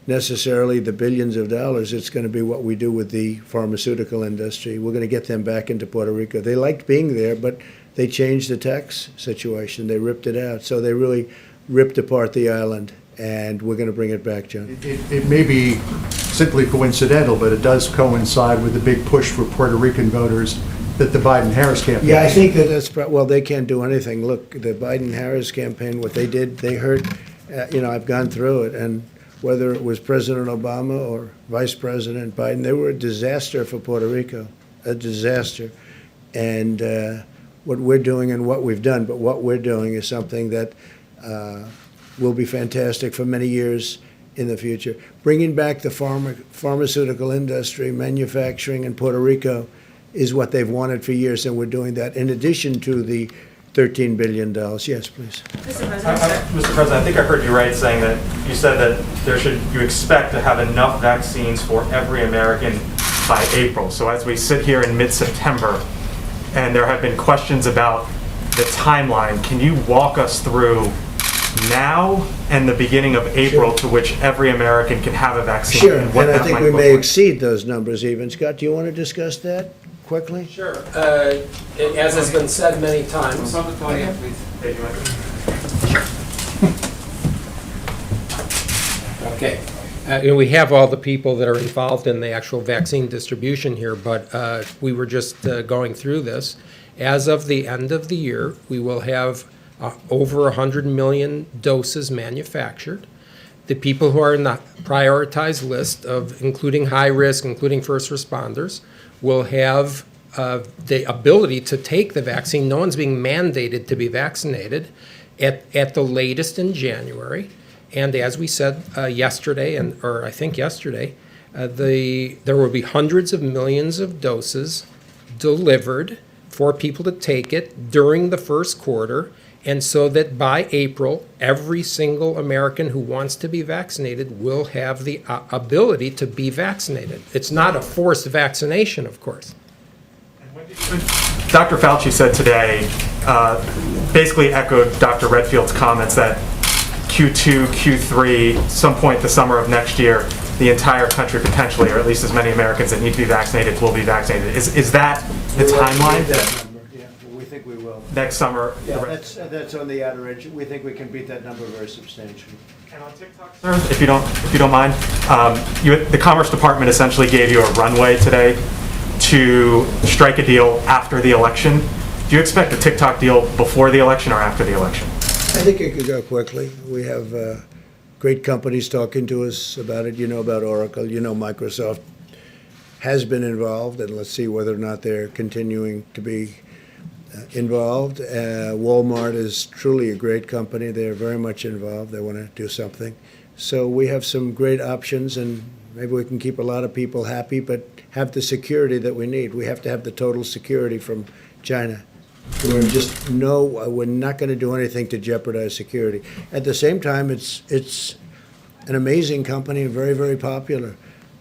necessarily the billions of dollars. It's going to be what we do with the pharmaceutical industry. We're going to get them back into Puerto Rico. They liked being there, but they changed the tax situation. They ripped it out. So they really ripped apart the island, and we're going to bring it back, John. It may be simply coincidental, but it does coincide with the big push for Puerto Rican voters that the Biden-Harris campaign. Yeah, I think that's, well, they can't do anything. Look, the Biden-Harris campaign, what they did, they hurt, I've gone through it, and whether it was President Obama or Vice President Biden, they were a disaster for Puerto Rico, a disaster. And what we're doing and what we've done, but what we're doing is something that will be fantastic for many years in the future. Bringing back the pharmaceutical industry, manufacturing in Puerto Rico is what they've wanted for years, and we're doing that in addition to the $13 billion. Yes, please. Mr. President, I think I heard you right saying that you said that you expect to have enough vaccines for every American by April. So as we sit here in mid-September, and there have been questions about the timeline, can you walk us through now and the beginning of April to which every American can have a vaccine? Sure, and what and I that think might we look may like? exceed those numbers even. Scott, do you want to discuss that quickly? Sure. As has been said many times. From the podium, please. Thank you, Michael. Okay. We have all the people that are involved in the actual vaccine distribution here, but we were just going through this. As of the end of the year, we will have over 100 million doses manufactured. The people who are in the prioritized list of including high risk, including first responders, will have the ability to take the vaccine. No one's being mandated to be vaccinated at the latest in January. And as we said yesterday, or I think yesterday, there will be hundreds of millions of doses delivered for people to take it during the first quarter, and so that by April, every single American who wants to be vaccinated will have the ability to be vaccinated. It's not a forced vaccination, of course. Dr. Fauci said today, basically echoed Dr. Redfield's comments that Q2, Q3, some point the summer of next year, the entire country potentially, or at least as many Americans that need to be vaccinated, will be vaccinated. Is that the timeline? That number, yeah, we think we will. Next summer? Yeah, that's on the outer edge. We think we can beat that number very substantially. And on TikTok, sir, if you don't mind, the Commerce Department essentially gave you a runway today to strike a deal after the election. Do you expect a TikTok deal before the election or after the election? I think it could go quickly. We have great companies talking to us about it. You know about Oracle. You know Microsoft has been involved, and let's see whether or not they're continuing to be involved. Walmart is truly a great company. They're very much involved. They want to do something. So we have some great options, and maybe we can keep a lot of people happy, but have the security that we need. We have to have the total security from China. We're not going to do anything to jeopardize security. At the same time, it's an amazing company and very, very popular.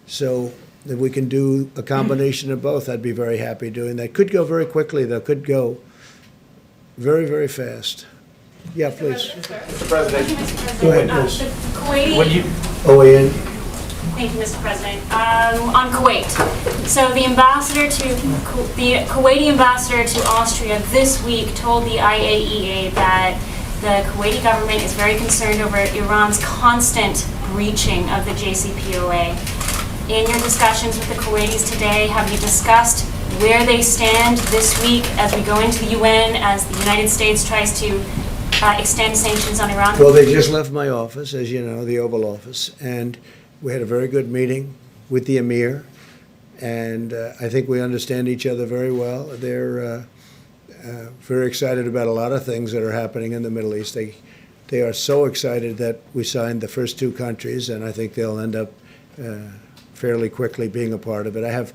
So if we can do a combination of both, I'd be very happy doing that. Could go very quickly, though. Could go very, very fast. Yeah, please. Mr. President. Go ahead, please. The Kuwaiti. When you, OAN. Thank you, Mr. President. On Kuwait. So the Kuwaiti ambassador to Austria this week told the IAEA that the Kuwaiti government is very concerned over Iran's constant breaching of the JCPOA. In your discussions with the Kuwaitis today, have you discussed where they stand this week as we go into the UN, as the United States tries to extend sanctions on Iran? Well, they just left my office, as you know, the Oval Office, and we had a very good meeting with the Emir, and I think we understand each other very well. They're very excited about a lot of things that are happening in the Middle East. They are so excited that we signed the first two countries, and I think they'll end up fairly quickly being a part of it.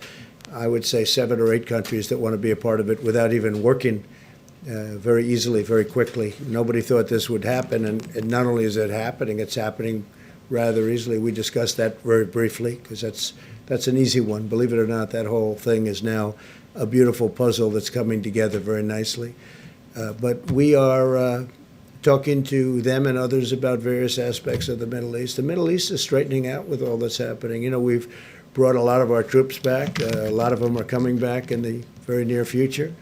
I would say 7 or 8 countries that want to be a part of it without even working very easily, very quickly. Nobody thought this would happen, and not only is it happening, it's happening rather easily. We discussed that very briefly because that's an easy one. Believe it or not, that whole thing is now a beautiful puzzle that's coming together very nicely. But we are talking to them and others about various aspects of the Middle East. The Middle East is straightening out with all that's happening. You know, we've brought a lot of our troops back. A lot of them are coming back in the very near future.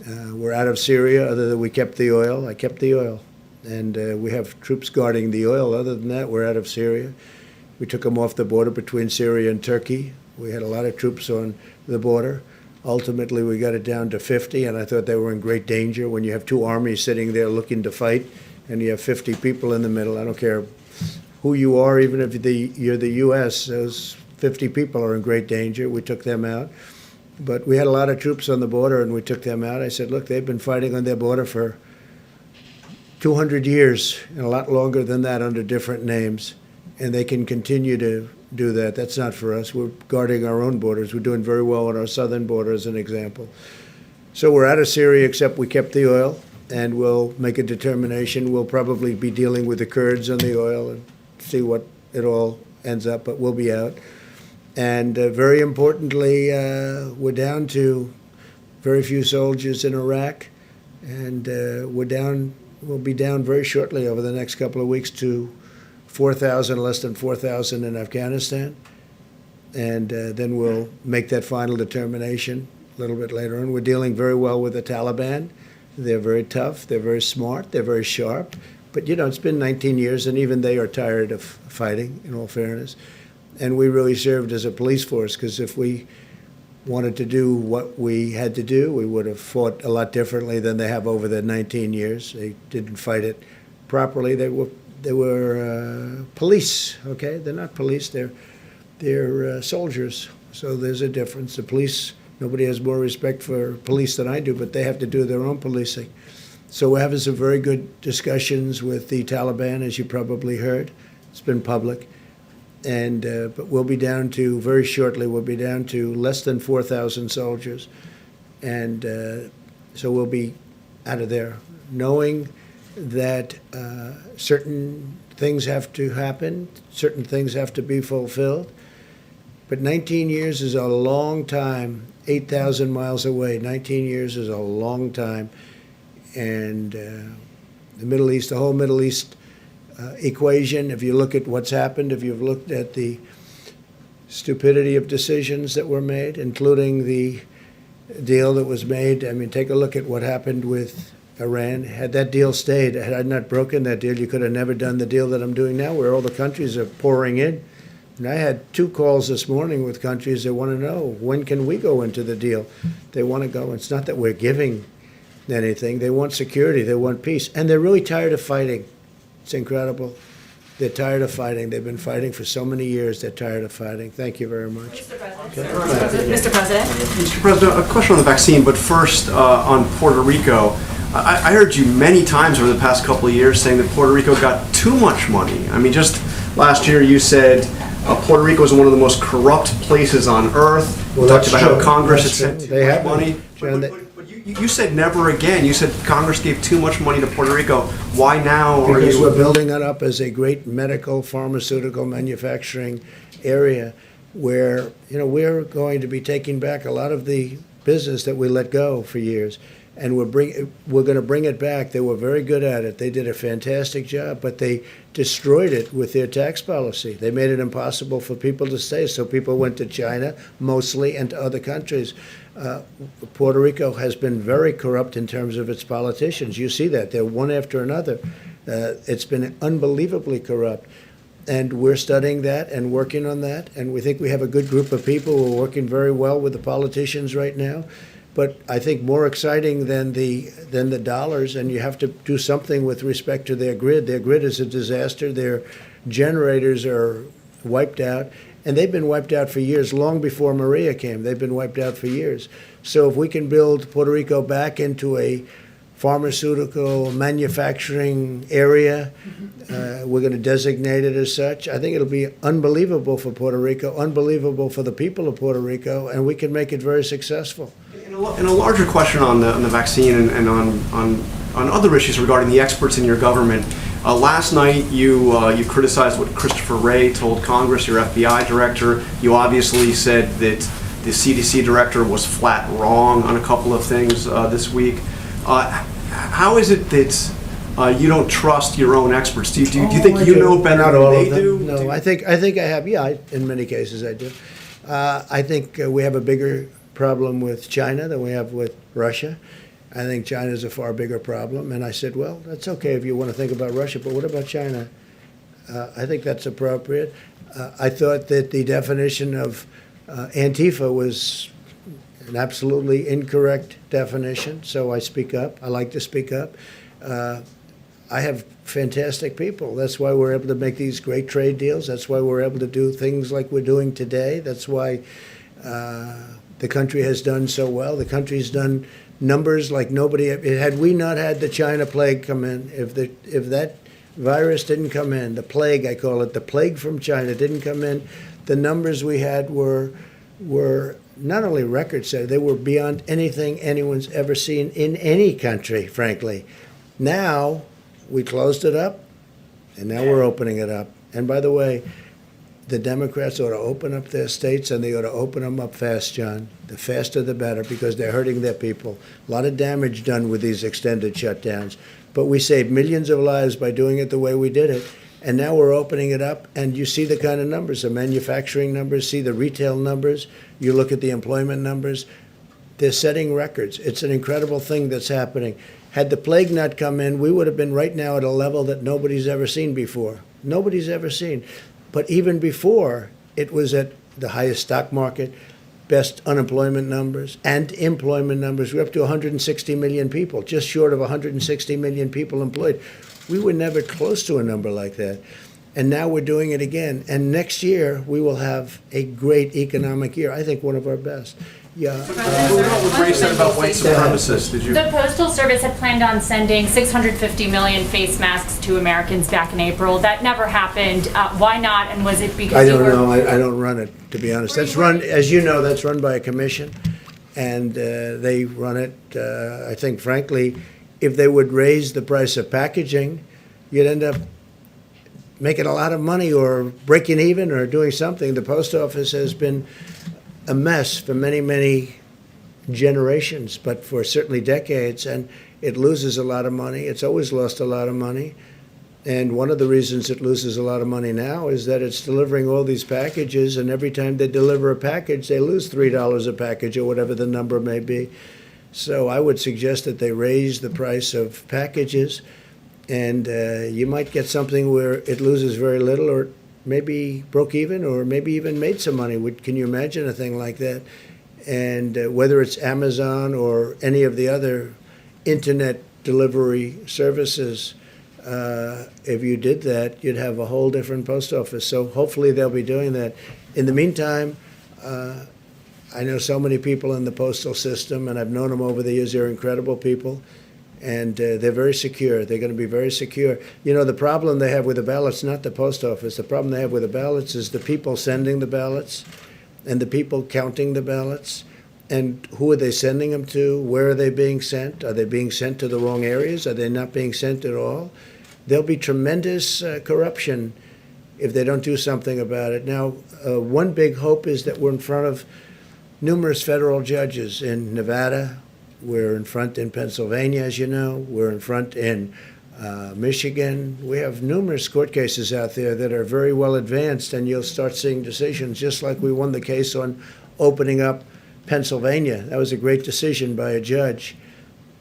We're out of Syria, other than we kept the oil. I kept the oil. And we have troops guarding the oil. Other than that, we're out of Syria. We took them off the border between Syria and Turkey. We had a lot of troops on the border. Ultimately, we got it down to 50, and I thought they were in great danger. When you have two armies sitting there looking to fight, and you have 50 people in the middle, I don't care who you are, even if you're the U.S., those 50 people are in great danger. We took them out. But we had a lot of troops on the border, and we took them out. I said, look, they've been fighting on their border for 200 years, and a lot longer than that under different names, and they can continue to do that. That's not for us. We're guarding our own borders. We're doing very well on our southern border, as an example. So we're out of Syria, except we kept the oil, and we'll make a determination. We'll probably be dealing with the Kurds on the oil and see what it all ends up, but we'll be out. And very importantly, we're down to very few soldiers in Iraq, and we're down we'll be down very shortly over the next couple of weeks to 4,000, less than 4,000 in Afghanistan. And then we'll make that final determination a little bit later on. We're dealing very well with the Taliban. They're very tough, they're very smart, they're very sharp. But, it's been 19 years, and even they are tired of fighting, in all fairness. And we really served as a police force, because if we wanted to do what we had to do, we would have fought a lot differently than they have over the 19 years. They didn't fight it properly. They were police, okay? They're not police, they're soldiers. So there's a difference. The police, nobody has more respect for police than I do, but they have to do their own policing. So we're having some very good discussions with the Taliban, as you probably heard. It's been public. And but we'll be down to, very shortly, we'll be down to less than 4,000 soldiers. And so we'll be out of there, knowing that certain things have to happen, certain things have to be fulfilled. But 19 years is a long time, 8,000 miles away. 19 years is a long time. And the Middle East, the whole Middle East equation, if you look at what's happened, if you've looked at the stupidity of decisions that were made, including the deal that was made, I mean, take a look at what happened with Iran. Had that deal stayed, had I not broken that deal, you could have never done the deal that I'm doing now, where all the countries are pouring in. And I had 2 calls this morning with countries that want to know, when can we go into the deal? They want to go. It's not that we're giving anything. They want security. They want peace. And they're really tired of fighting. It's incredible. They're tired of fighting. They've been fighting for so many years. They're tired of fighting. Thank you very much. Mr. President. Mr. President. Mr. President, a question on the vaccine, but first on Puerto Rico. I heard you many times over the past couple of years saying that Puerto Rico got too much money. I mean, just last year you said Puerto Rico is one of the most corrupt places on earth. Well, You talked that's about how true. Congress had That's sent true. too They much have money. John, But you said never again. You said Congress gave too much money to Puerto Rico. Why now are Because you... we're building it up as a great medical, pharmaceutical manufacturing area where, we're going to be taking back a lot of the business that we let go for years. And we're going to bring it back. They were very good at it. They did a fantastic job, but they destroyed it with their tax policy. They made it impossible for people to stay, so people went to China mostly and to other countries. Puerto Rico has been very corrupt in terms of its politicians. You see that. They're one after another. It's been unbelievably corrupt. And we're studying that and working on that. And we think we have a good group of people who are working very well with the politicians right now. But I think more exciting than the dollars, and you have to do something with respect to their grid. Their grid is a disaster. Their generators are wiped out, and they've been wiped out for years, long before Maria came. They've been wiped out for years. So if we can build Puerto Rico back into a pharmaceutical manufacturing area, we're going to designate it as such. I think it'll be unbelievable for Puerto Rico, unbelievable for the people of Puerto Rico, and we can make it very successful. In a larger question on the vaccine and on other issues regarding the experts in your government, last night you criticized what Christopher Wray told Congress, your FBI director. You obviously said that the CDC director was flat wrong on a couple of things this week. How is it that you don't trust your own experts? Do you think you know better Not than all they of them. do? No, I think I have. Yeah, in many cases I do. I think we have a bigger problem with China than we have with Russia. I think China is a far bigger problem. And I said, well, that's okay if you want to think about Russia, but what about China? I think that's appropriate. I thought that the definition of Antifa was an absolutely incorrect definition, so I speak up. I like to speak up. I have fantastic people. That's why we're able to make these great trade deals. That's why we're able to do things like we're doing today. That's why the country has done so well. The country's done numbers like nobody. Had we not had the China plague come in, if that virus didn't come in, the plague, I call it, the plague from China didn't come in, the numbers we had were not only record-setting, they were beyond anything anyone's ever seen in any country, frankly. Now, we closed it up, and now we're opening it up. And by the way, the Democrats ought to open up their states, and they ought to open them up fast, John. The faster the better, because they're hurting their people. A lot of damage done with these extended shutdowns. but we saved millions of lives by doing it the way we did it. And now we're opening it up, and you see the kind of numbers, the manufacturing numbers, see the retail numbers, you look at the employment numbers. They're setting records. It's an incredible thing that's happening. Had the plague not come in, we would have been right now at a level that nobody's ever seen before. Nobody's ever seen. But even before, it was at the highest stock market, best unemployment numbers and employment numbers. We're up to 160 million people, just short of 160 million people employed. We were never close to a number like that. And now we're doing it again. And next year, we will have a great economic year. I think one of our best. Yeah. What Ray said about white supremacists, did you? The Postal Service had planned on sending 650 million face masks to Americans back in April. That never happened. Why not? And was it because I don't know. I don't run it, to be honest. That's run, as you know, that's run by a commission, and they run it. I think, frankly, if they would raise the price of packaging, you'd end up making a lot of money or breaking even or doing something. The post office has been a mess for many, many generations, but for certainly decades, and it loses a lot of money. It's always lost a lot of money. And one of the reasons it loses a lot of money now is that it's delivering all these packages, and every time they deliver a package, they lose $3 a package or whatever the number may be. So I would suggest that they raise the price of packages, and you might get something where it loses very little, or maybe broke even, or maybe even made some money. Can you imagine a thing like that? And whether it's Amazon or any of the other internet delivery services, if you did that, you'd have a whole different post office. So hopefully they'll be doing that. In the meantime, I know so many people in the postal system, and I've known them over the years. They're incredible people, and they're very secure. They're going to be very secure. You know, the problem they have with the ballots, not the post office, the problem they have with the ballots is the people sending the ballots and the people counting the ballots. And who are they sending them to? Where are they being sent? Are they being sent to the wrong areas? Are they not being sent at all? There'll be tremendous corruption if they don't do something about it. Now, one big hope is that we're in front of numerous federal judges in Nevada. We're in front in Pennsylvania, as you know. We're in front in Michigan. We have numerous court cases out there that are very well advanced, and you'll start seeing decisions, just like we won the case on opening up Pennsylvania. That was a great decision by a judge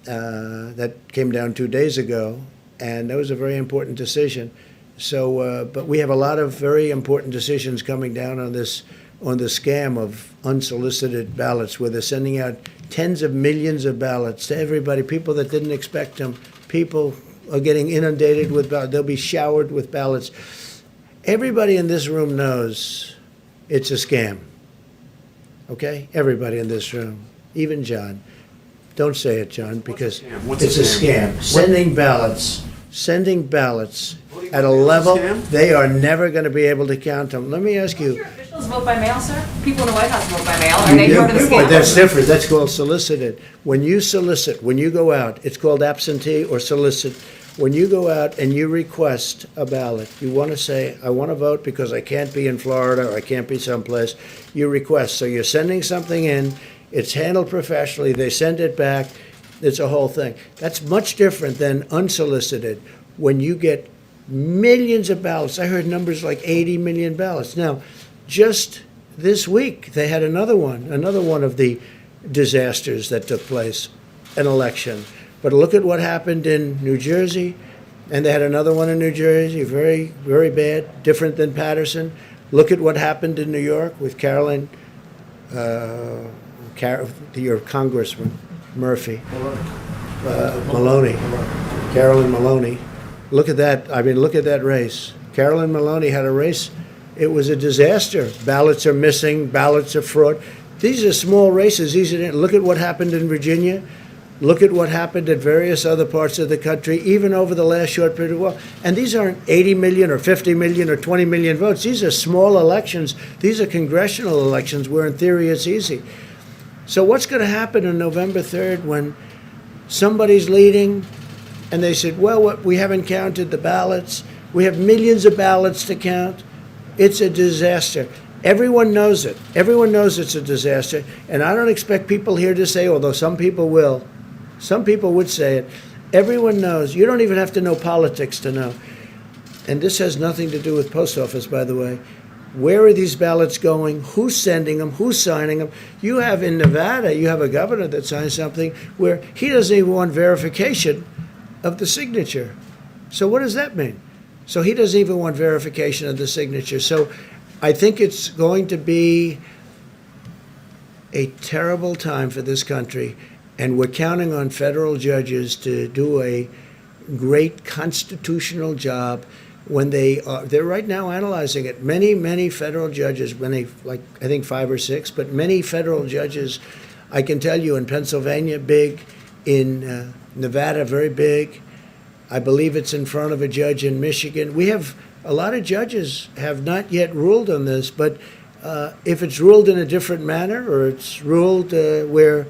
that came down 2 days ago, and that was a very important decision. So, but we have a lot of very important decisions coming down on this, on the scam of unsolicited ballots, where they're sending out tens of millions of ballots to everybody, people that didn't expect them. People are getting inundated with ballots. They'll be showered with ballots. Everybody in this room knows it's a scam. Okay? Everybody in this room, even John. Don't say it, John, because it's a scam. Sending ballots at a level they are never going to be able to count them. Let me ask you. Your officials vote by mail, sir? People in the White House vote by mail, or they go to the But scam? that's different. That's called solicited. When you solicit, when you go out, it's called absentee or solicit. When you go out and you request a ballot, you want to say, I want to vote because I can't be in Florida or I can't be someplace. You request. So you're sending something in. It's handled professionally. They send it back. It's a whole thing. That's much different than unsolicited. When you get millions of ballots, I heard numbers like 80 million ballots. Now, just this week, they had another one of the disasters that took place, an election. But look at what happened in New Jersey, and they had another one in New Jersey, very, very bad, different than Patterson. Look at what happened in New York with Carolyn, your Congressman, Murphy, Maloney, Carolyn Maloney. Look at that. I mean, look at that race. Carolyn Maloney had a race. It was a disaster. Ballots are missing. Ballots are fraud. These are small races. Look at what happened in Virginia. Look at what happened at various other parts of the country, even over the last short period of time. And these aren't 80 million or 50 million or 20 million votes. These are small elections. These are congressional elections where, in theory, it's easy. So what's going to happen on November 3rd when somebody's leading and they said, well, we haven't counted the ballots. We have millions of ballots to count. It's a disaster. Everyone knows it. Everyone knows it's a disaster. And I don't expect people here to say, although some people will, some people would say it, Everyone knows. You don't even have to know politics to know. And this has nothing to do with post office, by the way. Where are these ballots going? Who's sending them? Who's signing them? You have in Nevada, you have a governor that signs something where he doesn't even want verification of the signature. So what does that mean? So he doesn't even want verification of the signature. So I think it's going to be a terrible time for this country, and we're counting on federal judges to do a great constitutional job when they're right now analyzing it. Many federal judges, like I think 5 or 6, but many federal judges, I can tell you in Pennsylvania, big, in Nevada, very big. I believe it's in front of a judge in Michigan. We have a lot of judges have not yet ruled on this, but if it's ruled in a different manner, or it's ruled where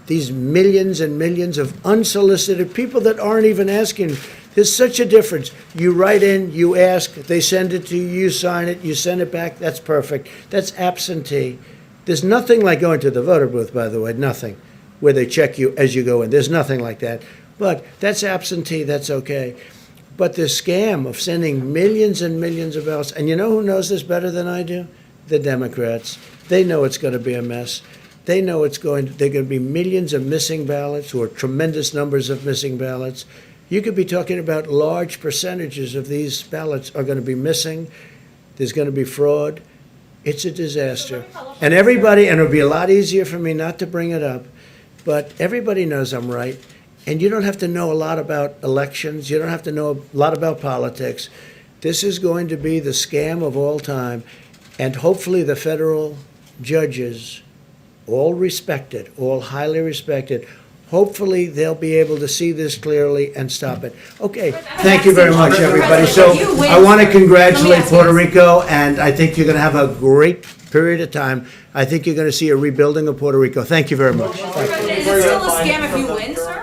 these millions and millions of unsolicited people that aren't even asking, there's such a difference. You write in, you ask, they send it to you, you sign it, you send it back, that's perfect. That's absentee. There's nothing like going to the voter booth, by the way, nothing, where they check you as you go in. There's nothing like that. But that's absentee, that's okay. But this scam of sending millions and millions of ballots, and you know who knows this better than I do? The Democrats. They know it's going to be a mess. They know there are going to be millions of missing ballots, or tremendous numbers of missing ballots. You could be talking about large percentages of these ballots are going to be missing. There's going to be fraud. It's a disaster. And it'll be a lot easier for me not to bring it up, but everybody knows I'm right. And you don't have to know a lot about elections. You don't have to know a lot about politics. This is going to be the scam of all time. And hopefully the federal judges, all respected, all highly respected, hopefully they'll be able to see this clearly and stop it. Okay, thank you very much, everybody. So I want to congratulate Puerto Rico, and I think you're going to have a great period of time. I think you're going to see a rebuilding of Puerto Rico. Thank you very much. Thank you. Is it still a scam if you win, sir?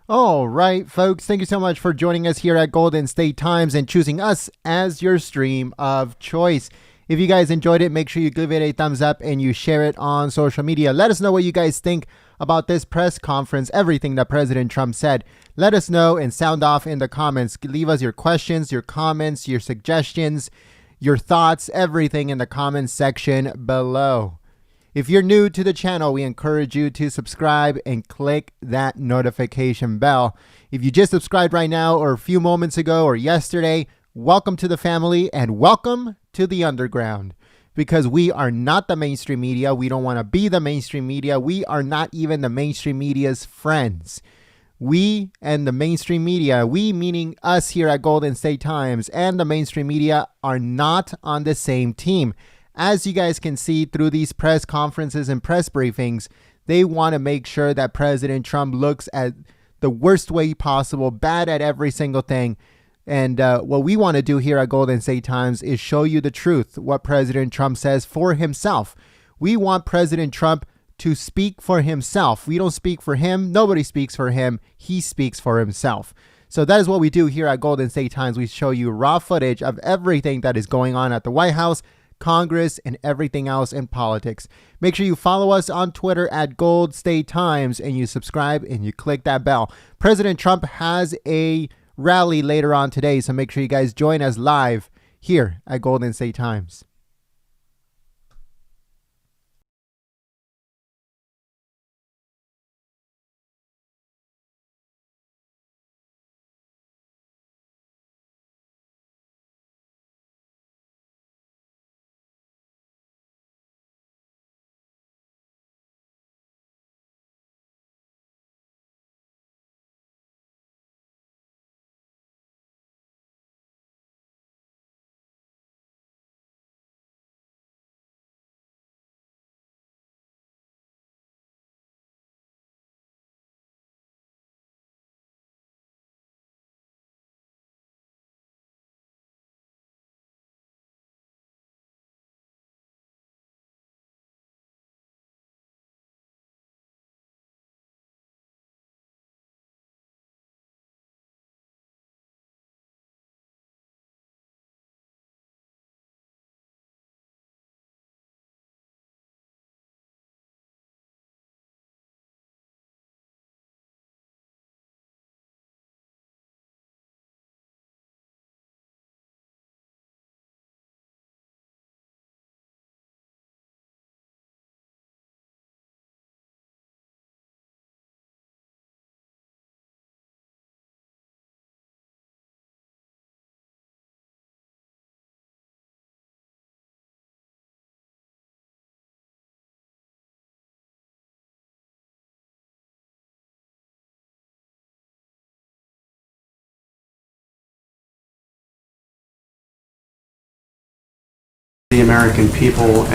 All right, folks, thank you so much for joining us here at Golden State Times and choosing us as your stream of choice. If you guys enjoyed it, make sure you give it a thumbs up and you share it on social media. Let us know what you guys think about this press conference, everything that President Trump said. Let us know and sound off in the comments. Leave us your questions, your comments, your suggestions, your thoughts, everything in the comments section below. If you're new to the channel, we encourage you to subscribe and click that notification bell. If you just subscribed right now or a few moments ago or yesterday, welcome to the family and welcome to the underground, because we are not the mainstream media. We don't want to be the mainstream media. We are not even the mainstream media's friends. We and the mainstream media, we meaning us here at Golden State Times, and the mainstream media are not on the same team. As you guys can see through these press conferences and press briefings, they want to make sure that President Trump looks at the worst way possible, bad at every single thing. And what we want to do here at Golden State Times is show you the truth, what President Trump says for himself. We want President Trump to speak for himself. We don't speak for him. Nobody speaks for him. He speaks for himself. So that is what we do here at Golden State Times. We show you raw footage of everything that is going on at the White House, Congress, and everything else in politics. Make sure you follow us on Twitter at Gold State Times, and you subscribe and you click that bell. President Trump has a rally later on today, so make sure you guys join us live here at Golden State Times. the American people.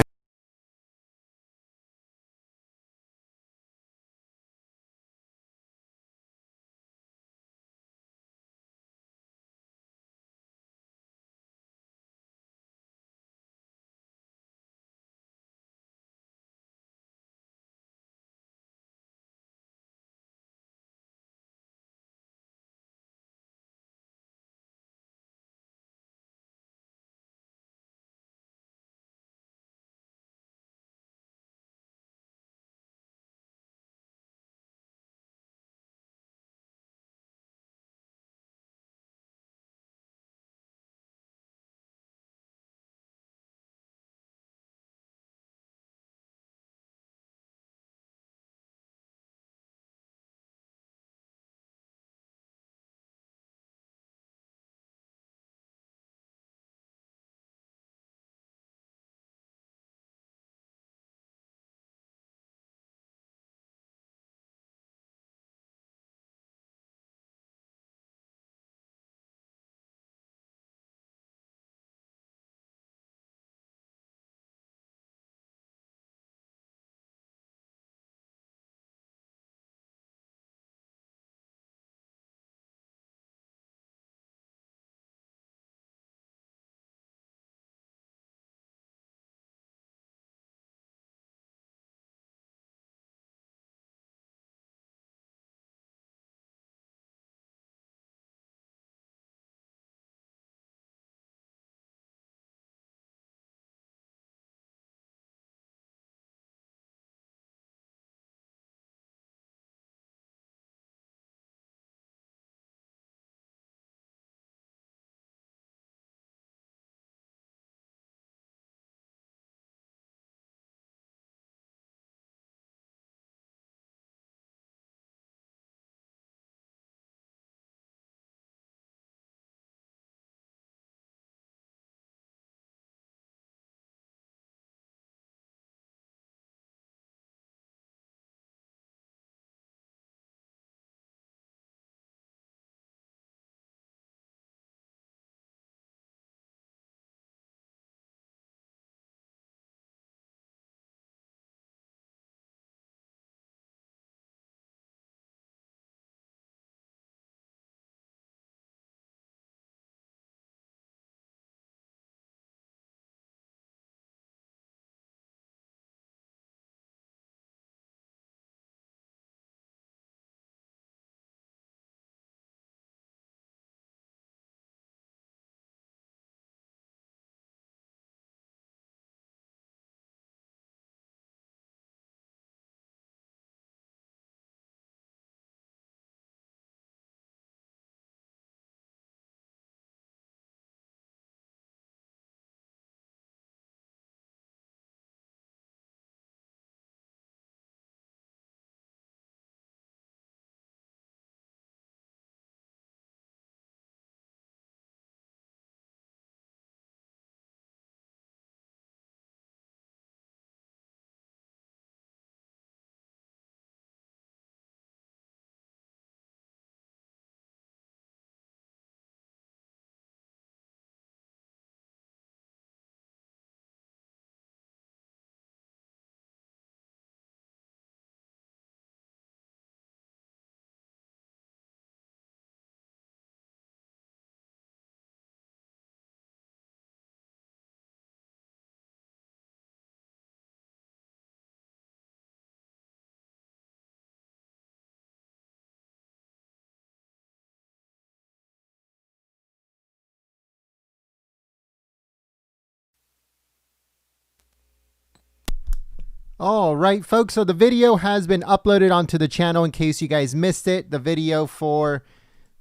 All right, folks. So the video has been uploaded onto the channel in case you guys missed it. The video for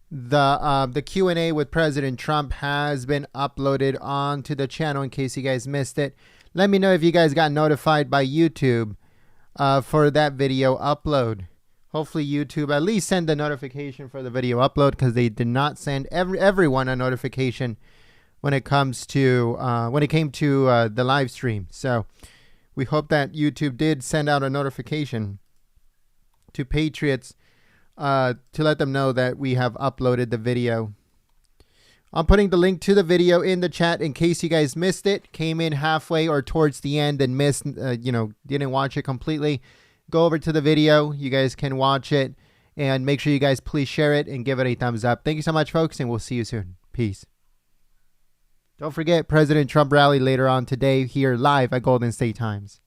the Q&A with President Trump has been uploaded onto the channel in case you guys missed it. Let me know if you guys got notified by YouTube for that video upload. Hopefully YouTube at least send the notification for the video upload, because they did not send everyone a notification when it comes to when it came to the live stream. So we hope that YouTube did send out a notification to Patriots to let them know that we have uploaded the video I'm putting the link to the video in the chat in case you guys missed it, came in halfway or towards the end and missed, didn't watch it completely. Go over to the video. You guys can watch it, and make sure you guys please share it and give it a thumbs up. Thank you so much, folks, and we'll see you soon. Peace. Don't forget President Trump rally later on today here live at Golden State Times.